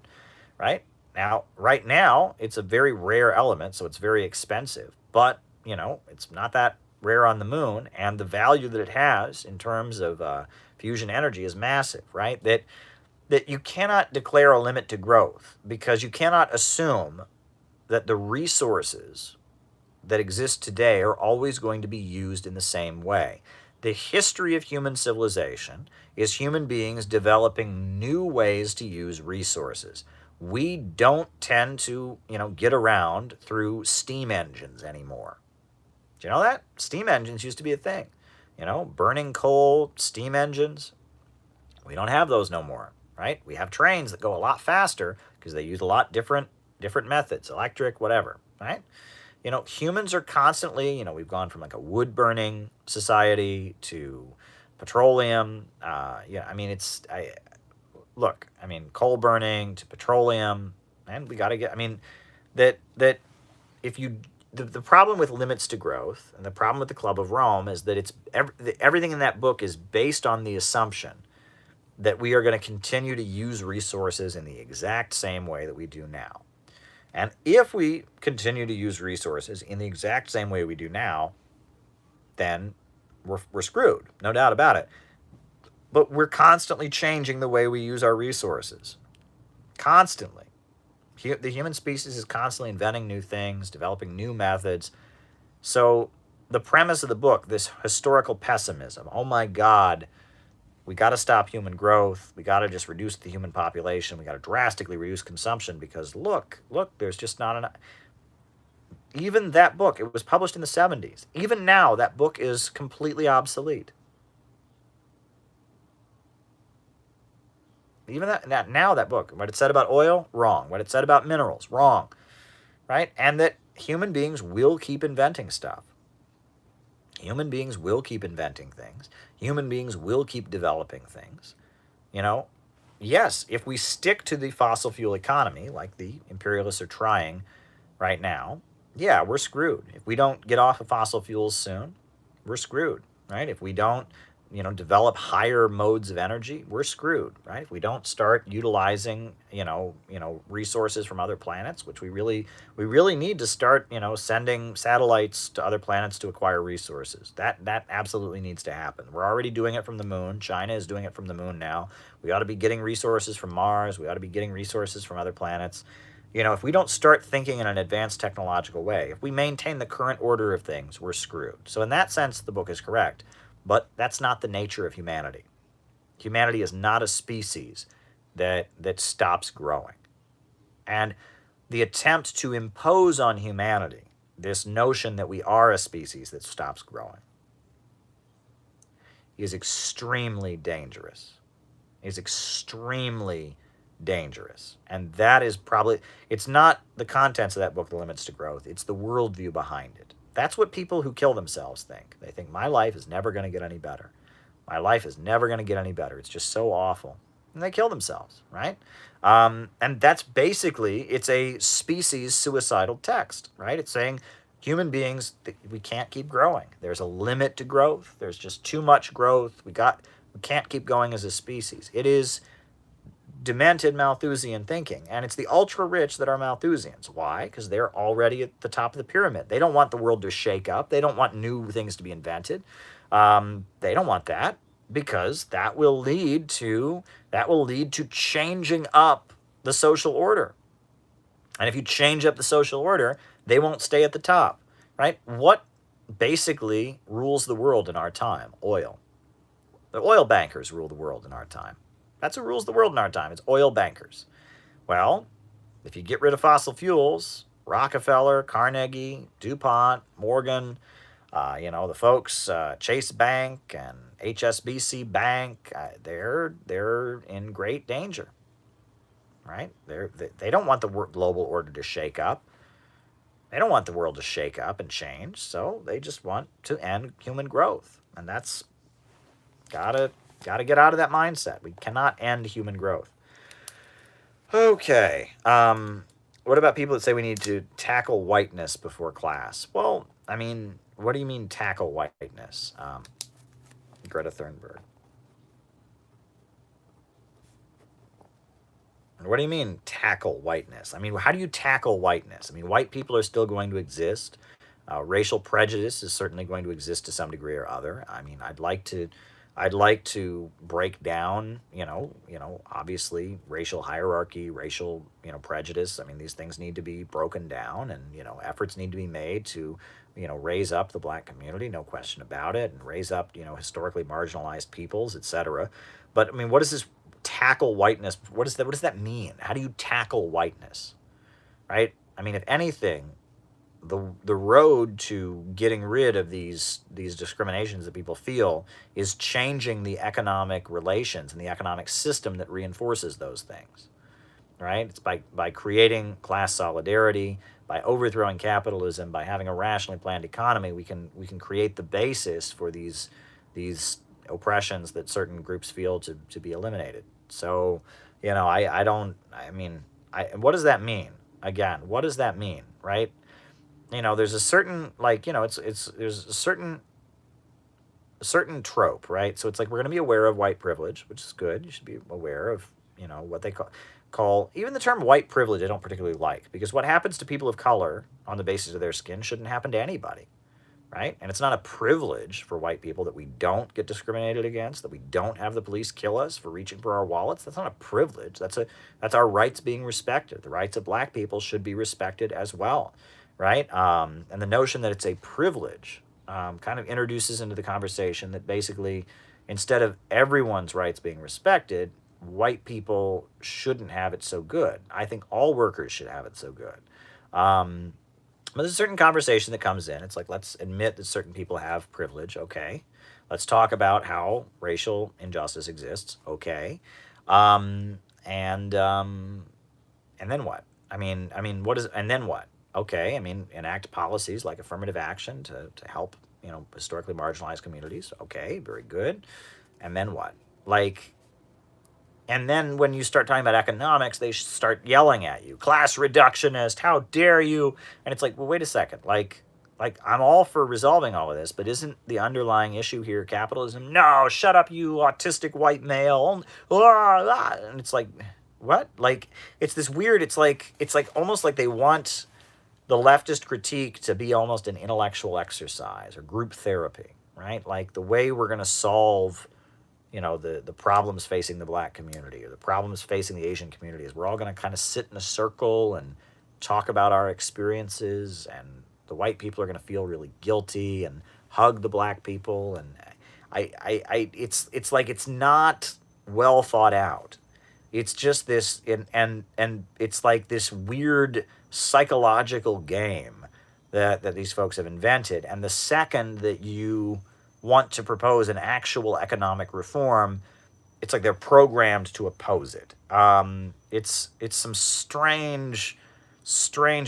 Right now, it's a very rare element, so it's very expensive. But, it's not that rare on the moon, and the value that it has in terms of fusion energy is massive, right? That you cannot declare a limit to growth, because you cannot assume that the resources that exist today are always going to be used in the same way. The history of human civilization is human beings developing new ways to use resources. We don't tend to, get around through steam engines anymore. Do you know that? Steam engines used to be a thing. Burning coal, steam engines. We don't have those no more, right? We have trains that go a lot faster because they use a lot different methods, electric, whatever, right? Humans are constantly, we've gone from like a wood-burning society to petroleum. Coal burning to petroleum, and we got to get, that if you, the problem with Limits to Growth and the problem with the Club of Rome is that everything in that book is based on the assumption that we are going to continue to use resources in the exact same way that we do now. And if we continue to use resources in the exact same way we do now, then we're screwed, no doubt about it. But we're constantly changing the way we use our resources. Constantly. The human species is constantly inventing new things, developing new methods. So the premise of the book, this historical pessimism, oh my God, we got to stop human growth. We got to just reduce the human population. We got to drastically reduce consumption because look, there's just not enough. Even that book, it was published in the 70s. Even now, that book is completely obsolete. Even that book, what it said about oil, wrong. What it said about minerals, wrong. Right? And that human beings will keep inventing stuff. Human beings will keep inventing things. Human beings will keep developing things. yes, if we stick to the fossil fuel economy, like the imperialists are trying right now, yeah, we're screwed. If we don't get off of fossil fuels soon, we're screwed, right? If we don't, develop higher modes of energy, we're screwed, right? If we don't start utilizing, resources from other planets, which we really need to start, sending satellites to other planets to acquire resources. That absolutely needs to happen. We're already doing it from the moon. China is doing it from the moon now. We ought to be getting resources from Mars. We ought to be getting resources from other planets. If we don't start thinking in an advanced technological way, if we maintain the current order of things, we're screwed. So in that sense, the book is correct, but that's not the nature of humanity. Humanity is not a species that stops growing. And the attempt to impose on humanity this notion that we are a species that stops growing is extremely dangerous. Is extremely dangerous. And that is probably, it's not the contents of that book, The Limits to Growth, it's the worldview behind it. That's what people who kill themselves think. They think, my life is never going to get any better. My life is never going to get any better. It's just so awful. And they kill themselves, right? And that's basically, it's a species suicidal text, right? It's saying human beings, we can't keep growing. There's a limit to growth. There's just too much growth. We can't keep going as a species. It is demented Malthusian thinking. And it's the ultra rich that are Malthusians. Why? Because they're already at the top of the pyramid. They don't want the world to shake up. They don't want new things to be invented. They don't want that, because that will lead to changing up the social order. And if you change up the social order, they won't stay at the top, right? What basically rules the world in our time? Oil. The oil bankers rule the world in our time. That's what rules the world in our time. It's oil bankers. Well, if you get rid of fossil fuels, Rockefeller, Carnegie, DuPont, Morgan, the folks, Chase Bank and HSBC Bank, they're in great danger, right? They don't want the global order to shake up. They don't want the world to shake up and change, so they just want to end human growth, and that's gotta get out of that mindset. We cannot end human growth. Okay. What about people that say we need to tackle whiteness before class? Well, I mean, what do you mean tackle whiteness? Greta Thunberg. What do you mean tackle whiteness? I mean, how do you tackle whiteness? I mean, white people are still going to exist. Racial prejudice is certainly going to exist to some degree or other. I mean, I'd like to break down, obviously racial hierarchy, racial, prejudice. I mean, these things need to be broken down, and, efforts need to be made to, raise up the black community, no question about it, and raise up, historically marginalized peoples, etc. But I mean, what does this tackle whiteness? What does that mean? How do you tackle whiteness? Right? I mean, if anything, the road to getting rid of these discriminations that people feel is changing the economic relations and the economic system that reinforces those things, right? It's by creating class solidarity, by overthrowing capitalism, by having a rationally planned economy, we can create the basis for these oppressions that certain groups feel to be eliminated. So, what does that mean? Again, what does that mean, right? There's a certain, there's a certain trope, right? So it's like, we're going to be aware of white privilege, which is good. You should be aware of, what they call even the term white privilege. I don't particularly like, because what happens to people of color on the basis of their skin shouldn't happen to anybody, right? And it's not a privilege for white people that we don't get discriminated against, that we don't have the police kill us for reaching for our wallets. That's not a privilege. That's our rights being respected. The rights of black people should be respected as well, right? And the notion that it's a privilege kind of introduces into the conversation that basically, instead of everyone's rights being respected, white people shouldn't have it so good. I think all workers should have it so good. But there's a certain conversation that comes in. It's like, let's admit that certain people have privilege. Okay. Let's talk about how racial injustice exists. Okay. And then what? And then what? Okay. I mean, enact policies like affirmative action to help, historically marginalized communities. Okay. Very good. And then what? Like, And then when you start talking about economics, they start yelling at you, class reductionist, how dare you? And it's like, well, wait a second. Like I'm all for resolving all of this, but isn't the underlying issue here capitalism? No, shut up, you autistic white male. And it's like, what? Like, it's this weird, it's like almost like they want the leftist critique to be almost an intellectual exercise or group therapy, right? Like the way we're going to solve, the problems facing the black community or the problems facing the Asian community is we're all going to kind of sit in a circle and talk about our experiences, and the white people are going to feel really guilty and hug the black people. And it's like it's not well thought out. It's just this, and it's like this weird psychological game that these folks have invented. And the second that you want to propose an actual economic reform, it's like they're programmed to oppose it. It's some strange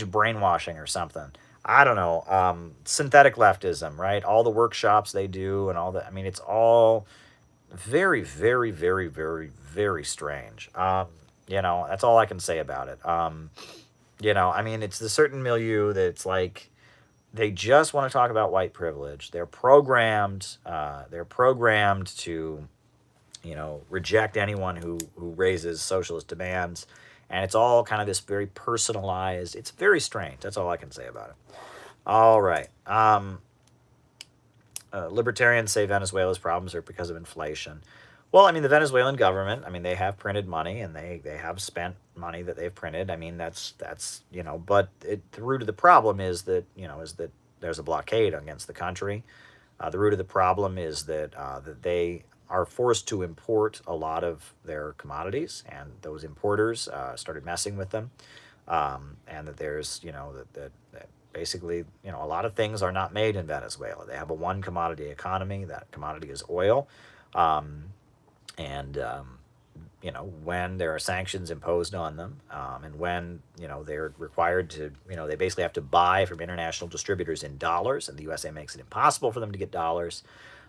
brainwashing or something. I don't know. Synthetic leftism, right? All the workshops they do and all that. I mean, it's all very, very, very, very, very strange. That's all I can say about it. I mean, it's the certain milieu that it's like they just want to talk about white privilege. They're programmed. They're programmed to, reject anyone who raises socialist demands, and it's all kind of this very personalized. It's very strange. That's all I can say about it. All right. Libertarians say Venezuela's problems are because of inflation. Well, I mean, the Venezuelan government, I mean, they have printed money and they have spent money that they've printed. I mean, that's but the root of the problem is that there's a blockade against the country. The root of the problem is that they are forced to import a lot of their commodities, and those importers started messing with them, and that there's that basically a lot of things are not made in Venezuela. They have a one commodity economy. That commodity is oil. And when there are sanctions imposed on them, and when they're required to, they basically have to buy from international distributors in dollars, and the USA makes it impossible for them to get dollars.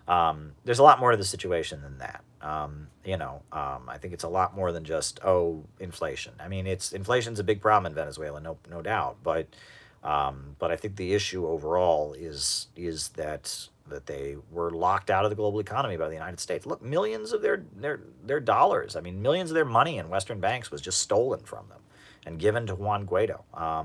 There's a lot more to the situation than that. I think it's a lot more than just inflation. I mean, inflation's a big problem in Venezuela, no doubt, but I think the issue overall is that they were locked out of the global economy by the United States. Look, millions of their dollars, I mean, millions of their money in Western banks was just stolen from them and given to Juan Guaido. I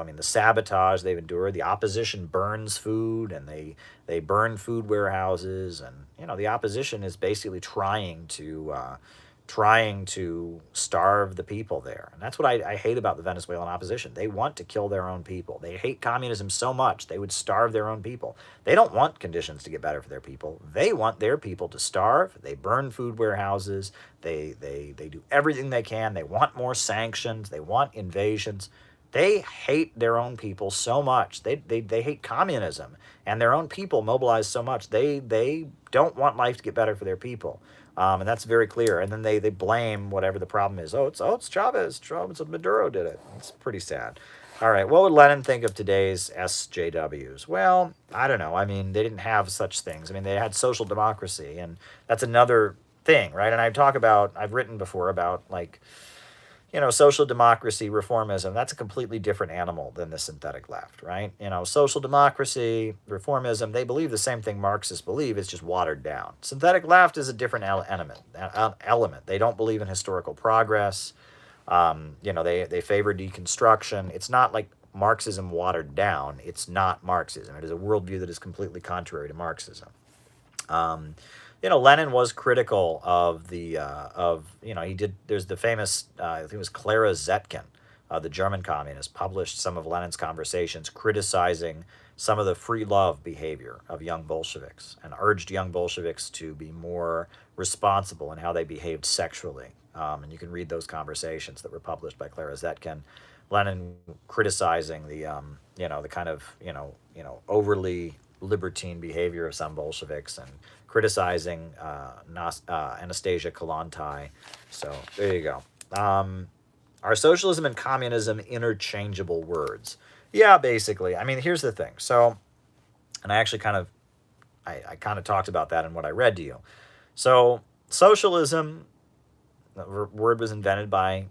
mean, the sabotage they've endured, the opposition burns food, and they burn food warehouses, and the opposition is basically trying to starve the people there. And that's what I hate about the Venezuelan opposition. They want to kill their own people. They hate communism so much, they would starve their own people. They don't want conditions to get better for their people. They want their people to starve. They burn food warehouses. They do everything they can. They want more sanctions. They want invasions. They hate their own people so much. They hate communism, and their own people mobilize so much. They don't want life to get better for their people. And that's very clear. And then they blame whatever the problem is. It's Chavez. Maduro did it. It's pretty sad. All right, what would Lenin think of today's SJWs? Well, I don't know. I mean, they didn't have such things. I mean, they had social democracy, and that's another thing, right? And I've written before about, like, social democracy, reformism. That's a completely different animal than the synthetic left, right? Social democracy, reformism, they believe the same thing Marxists believe. It's just watered down. Synthetic left is a different element. They don't believe in historical progress. They favor deconstruction. It's not like Marxism watered down. It's not Marxism. It is a worldview that is completely contrary to Marxism. Lenin was critical of there's the famous, I think it was Clara Zetkin, the German communist, published some of Lenin's conversations criticizing some of the free love behavior of young Bolsheviks, and urged young Bolsheviks to be more responsible in how they behaved sexually. And you can read those conversations that were published by Clara Zetkin. Lenin criticizing the kind of overly libertine behavior of some Bolsheviks, and criticizing Anastasia Kollontai. So there you go. Are socialism and communism interchangeable words? Yeah, basically. I mean, here's the thing. So, and I actually kind of talked about that in what I read to you. So socialism The word was invented by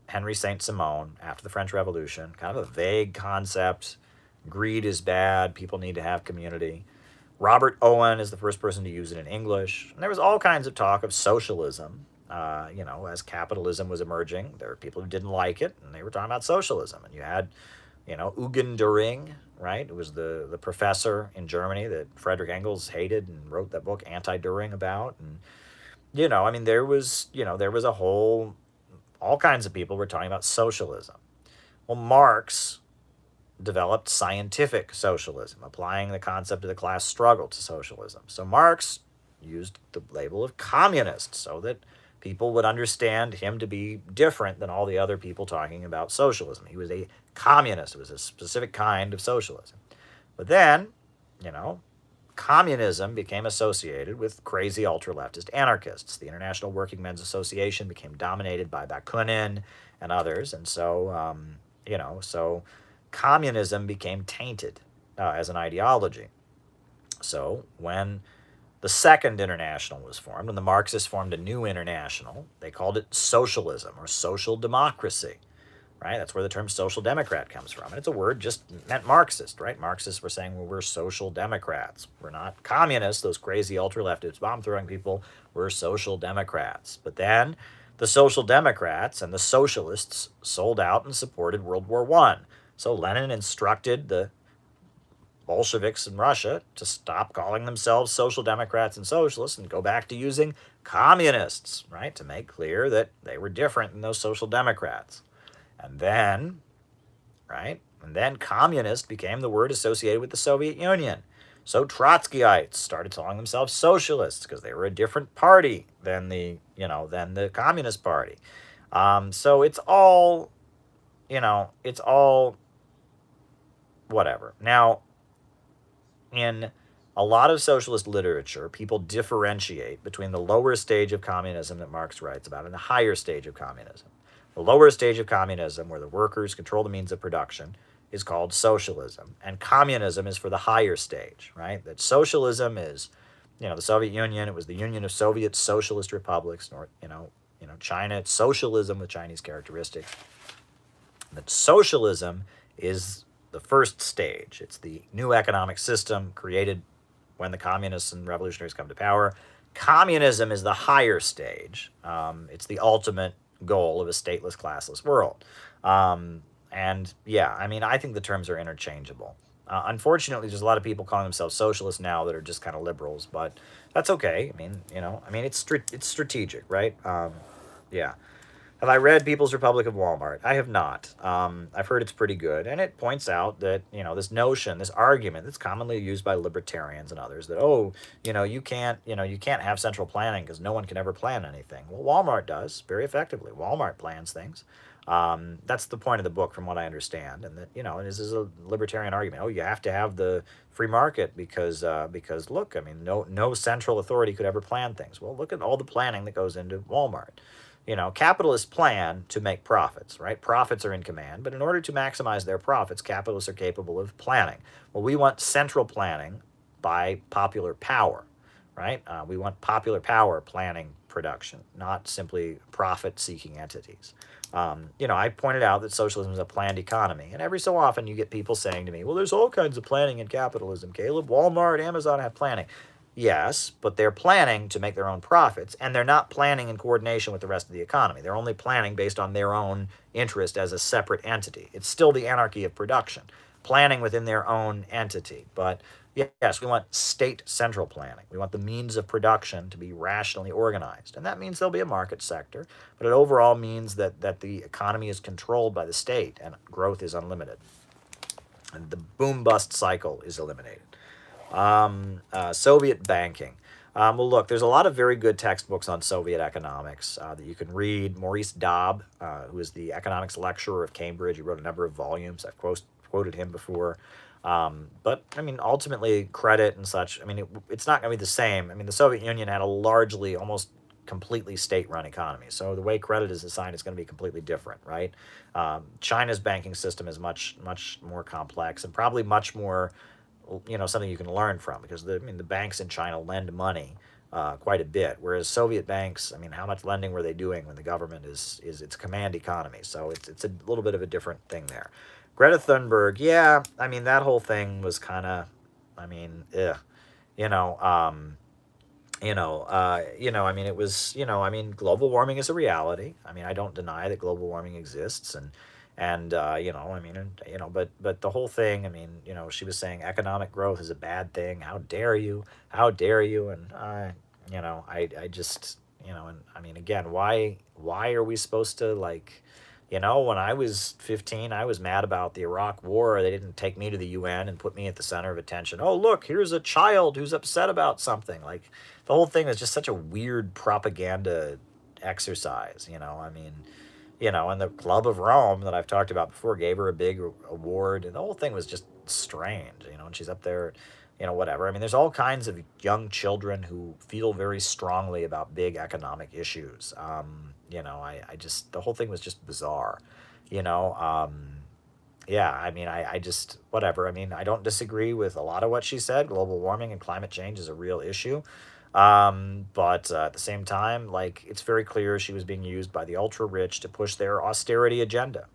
Henry Saint-Simon after the French Revolution. Kind of a vague concept. Greed is bad. People need to have community. Robert Owen is the first person to use it in English. And there was all kinds of talk of socialism. As capitalism was emerging, there were people who didn't like it, and they were talking about socialism. And you had, Eugen Düring, right? It was the professor in Germany that Friedrich Engels hated and wrote that book Anti-Düring about. And there was a whole, all kinds of people were talking about socialism. Well, Marx developed scientific socialism, applying the concept of the class struggle to socialism. So Marx used the label of communist so that people would understand him to be different than all the other people talking about socialism. He was a communist. It was a specific kind of socialism. But then, communism became associated with crazy ultra-leftist anarchists. The International Working Men's Association became dominated by Bakunin and others, and so communism became tainted as an ideology. So when the Second International was formed, when the Marxists formed a new international, they called it socialism or social democracy. Right? That's where the term social democrat comes from. And it's a word just meant Marxist, right? Marxists were saying, well, we're social democrats. We're not communists, those crazy ultra-leftists, bomb-throwing people. We're social democrats. But then the social democrats and the socialists sold out and supported World War I. So Lenin instructed the Bolsheviks in Russia to stop calling themselves social democrats and socialists and go back to using communists, right? To make clear that they were different than those social democrats. And then communist became the word associated with the Soviet Union. So Trotskyites started calling themselves socialists because they were a different party than the Communist Party. So it's all whatever. Now, in a lot of socialist literature, people differentiate between the lower stage of communism that Marx writes about and the higher stage of communism. The lower stage of communism, where the workers control the means of production, is called socialism. And communism is for the higher stage, right? That socialism is, the Soviet Union, it was the Union of Soviet Socialist Republics, China, it's socialism with Chinese characteristics. That socialism is the first stage. It's the new economic system created when the communists and revolutionaries come to power. Communism is the higher stage. It's the ultimate goal of a stateless, classless world. I think the terms are interchangeable. Unfortunately, there's a lot of people calling themselves socialists now that are just kind of liberals, but that's okay. It's strategic, right? Have I read People's Republic of Walmart? I have not. I've heard it's pretty good, and it points out that, this notion, this argument that's commonly used by libertarians and others that, you can't have central planning because no one can ever plan anything. Well, Walmart does very effectively. Walmart plans things. That's the point of the book, from what I understand, and that, this is a libertarian argument. Oh, you have to have the free market because look, no central authority could ever plan things. Well, look at all the planning that goes into Walmart. Capitalists plan to make profits, right? Profits are in command, but in order to maximize their profits, capitalists are capable of planning. Well, we want central planning by popular power, right? We want popular power planning production, not simply profit-seeking entities. I pointed out that socialism is a planned economy, and every so often you get people saying to me, well, there's all kinds of planning in capitalism, Caleb. Walmart, Amazon have planning. Yes, but they're planning to make their own profits, and they're not planning in coordination with the rest of the economy. They're only planning based on their own interest as a separate entity. It's still the anarchy of production, planning within their own entity. But yes, we want state central planning. We want the means of production to be rationally organized, and that means there'll be a market sector, but it overall means that the economy is controlled by the state and growth is unlimited. And the boom-bust cycle is eliminated. Soviet banking. Well, look, there's a lot of very good textbooks on Soviet economics that you can read. Maurice Dobb, who is the economics lecturer of Cambridge, he wrote a number of volumes. I've quoted him before. But ultimately, credit and such, it's not going to be the same. The Soviet Union had a largely, almost completely state-run economy. So the way credit is assigned is going to be completely different, right? China's banking system is much, much more complex and probably much more something you can learn from, because the banks in China lend money quite a bit. Whereas Soviet banks, I mean, how much lending were they doing when the government is its command economy? So it's a little bit of a different thing there. Greta Thunberg, yeah, I mean, that whole thing was kind of, I mean, you know, um, I mean, it was, I mean, global warming is a reality. I mean, I don't deny that global warming exists, I mean, but the whole thing, I mean, she was saying economic growth is a bad thing. How dare you? And I just, and I mean, again, why are we supposed to like, when I was 15, I was mad about the Iraq War. They didn't take me to the UN and put me at the center of attention. Oh, look, here's a child who's upset about something. Like, the whole thing was just such a weird propaganda exercise, I mean, and the Club of Rome that I've talked about before gave her a big award, and the whole thing was just strange, and she's up there, whatever. I mean, there's all kinds of young children who feel very strongly about big economic issues. I just, the whole thing was just bizarre, you know. Yeah, I mean, I just, whatever. I mean, I don't disagree with a lot of what she said. Global warming and climate change is a real issue. But at the same time, like, it's very clear she was being used by the ultra rich to push their austerity agenda.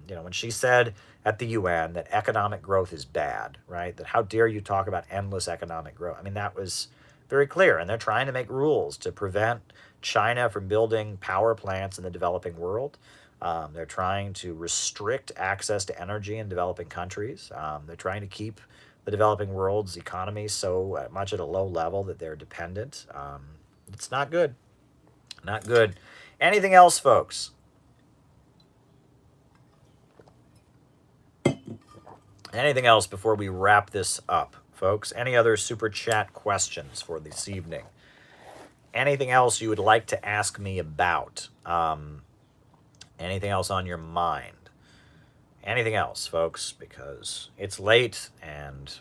When she said at the UN that economic growth is bad, right? That how dare you talk about endless economic growth? I mean, that was very clear. And they're trying to make rules to prevent China from building power plants in the developing world. They're trying to restrict access to energy in developing countries. They're trying to keep the developing world's economy so much at a low level that they're dependent. It's not good. Not good. Anything else, folks? Anything else before we wrap this up, folks? Any other super chat questions for this evening? Anything else you would like to ask me about? Anything else on your mind? Anything else, folks? Because it's late and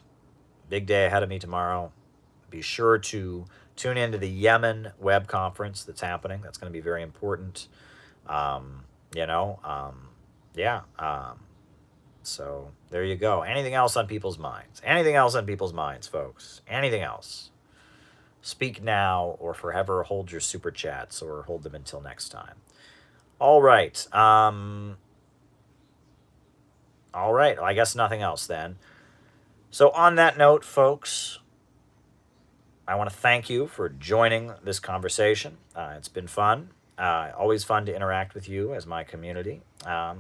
big day ahead of me tomorrow. Be sure to tune into the Yemen web conference that's happening. That's going to be very important. Yeah. So there you go. Anything else on people's minds? Anything else on people's minds, folks? Anything else? Speak now or forever hold your super chats, or hold them until next time. All right. All right. Well, I guess nothing else then. So on that note, folks, I want to thank you for joining this conversation. It's been fun. Always fun to interact with you as my community. A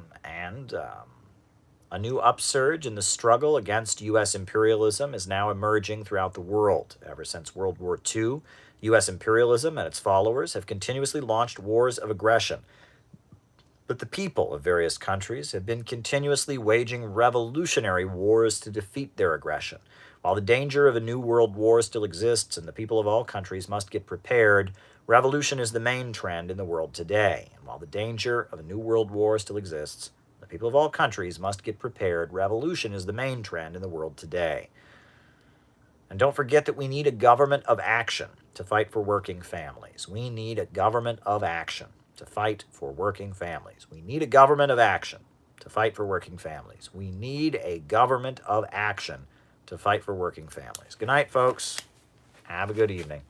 new upsurge in the struggle against U.S. imperialism is now emerging throughout the world. Ever since World War II, U.S. imperialism and its followers have continuously launched wars of aggression. But the people of various countries have been continuously waging revolutionary wars to defeat their aggression. While the danger of a new world war still exists and the people of all countries must get prepared, revolution is the main trend in the world today. And while the danger of a new world war still exists, the people of all countries must get prepared. Revolution is the main trend in the world today. And don't forget that we need a government of action to fight for working families. We need a government of action to fight for working families. We need a government of action to fight for working families. We need a government of action to fight for working families. Good night, folks. Have a good evening.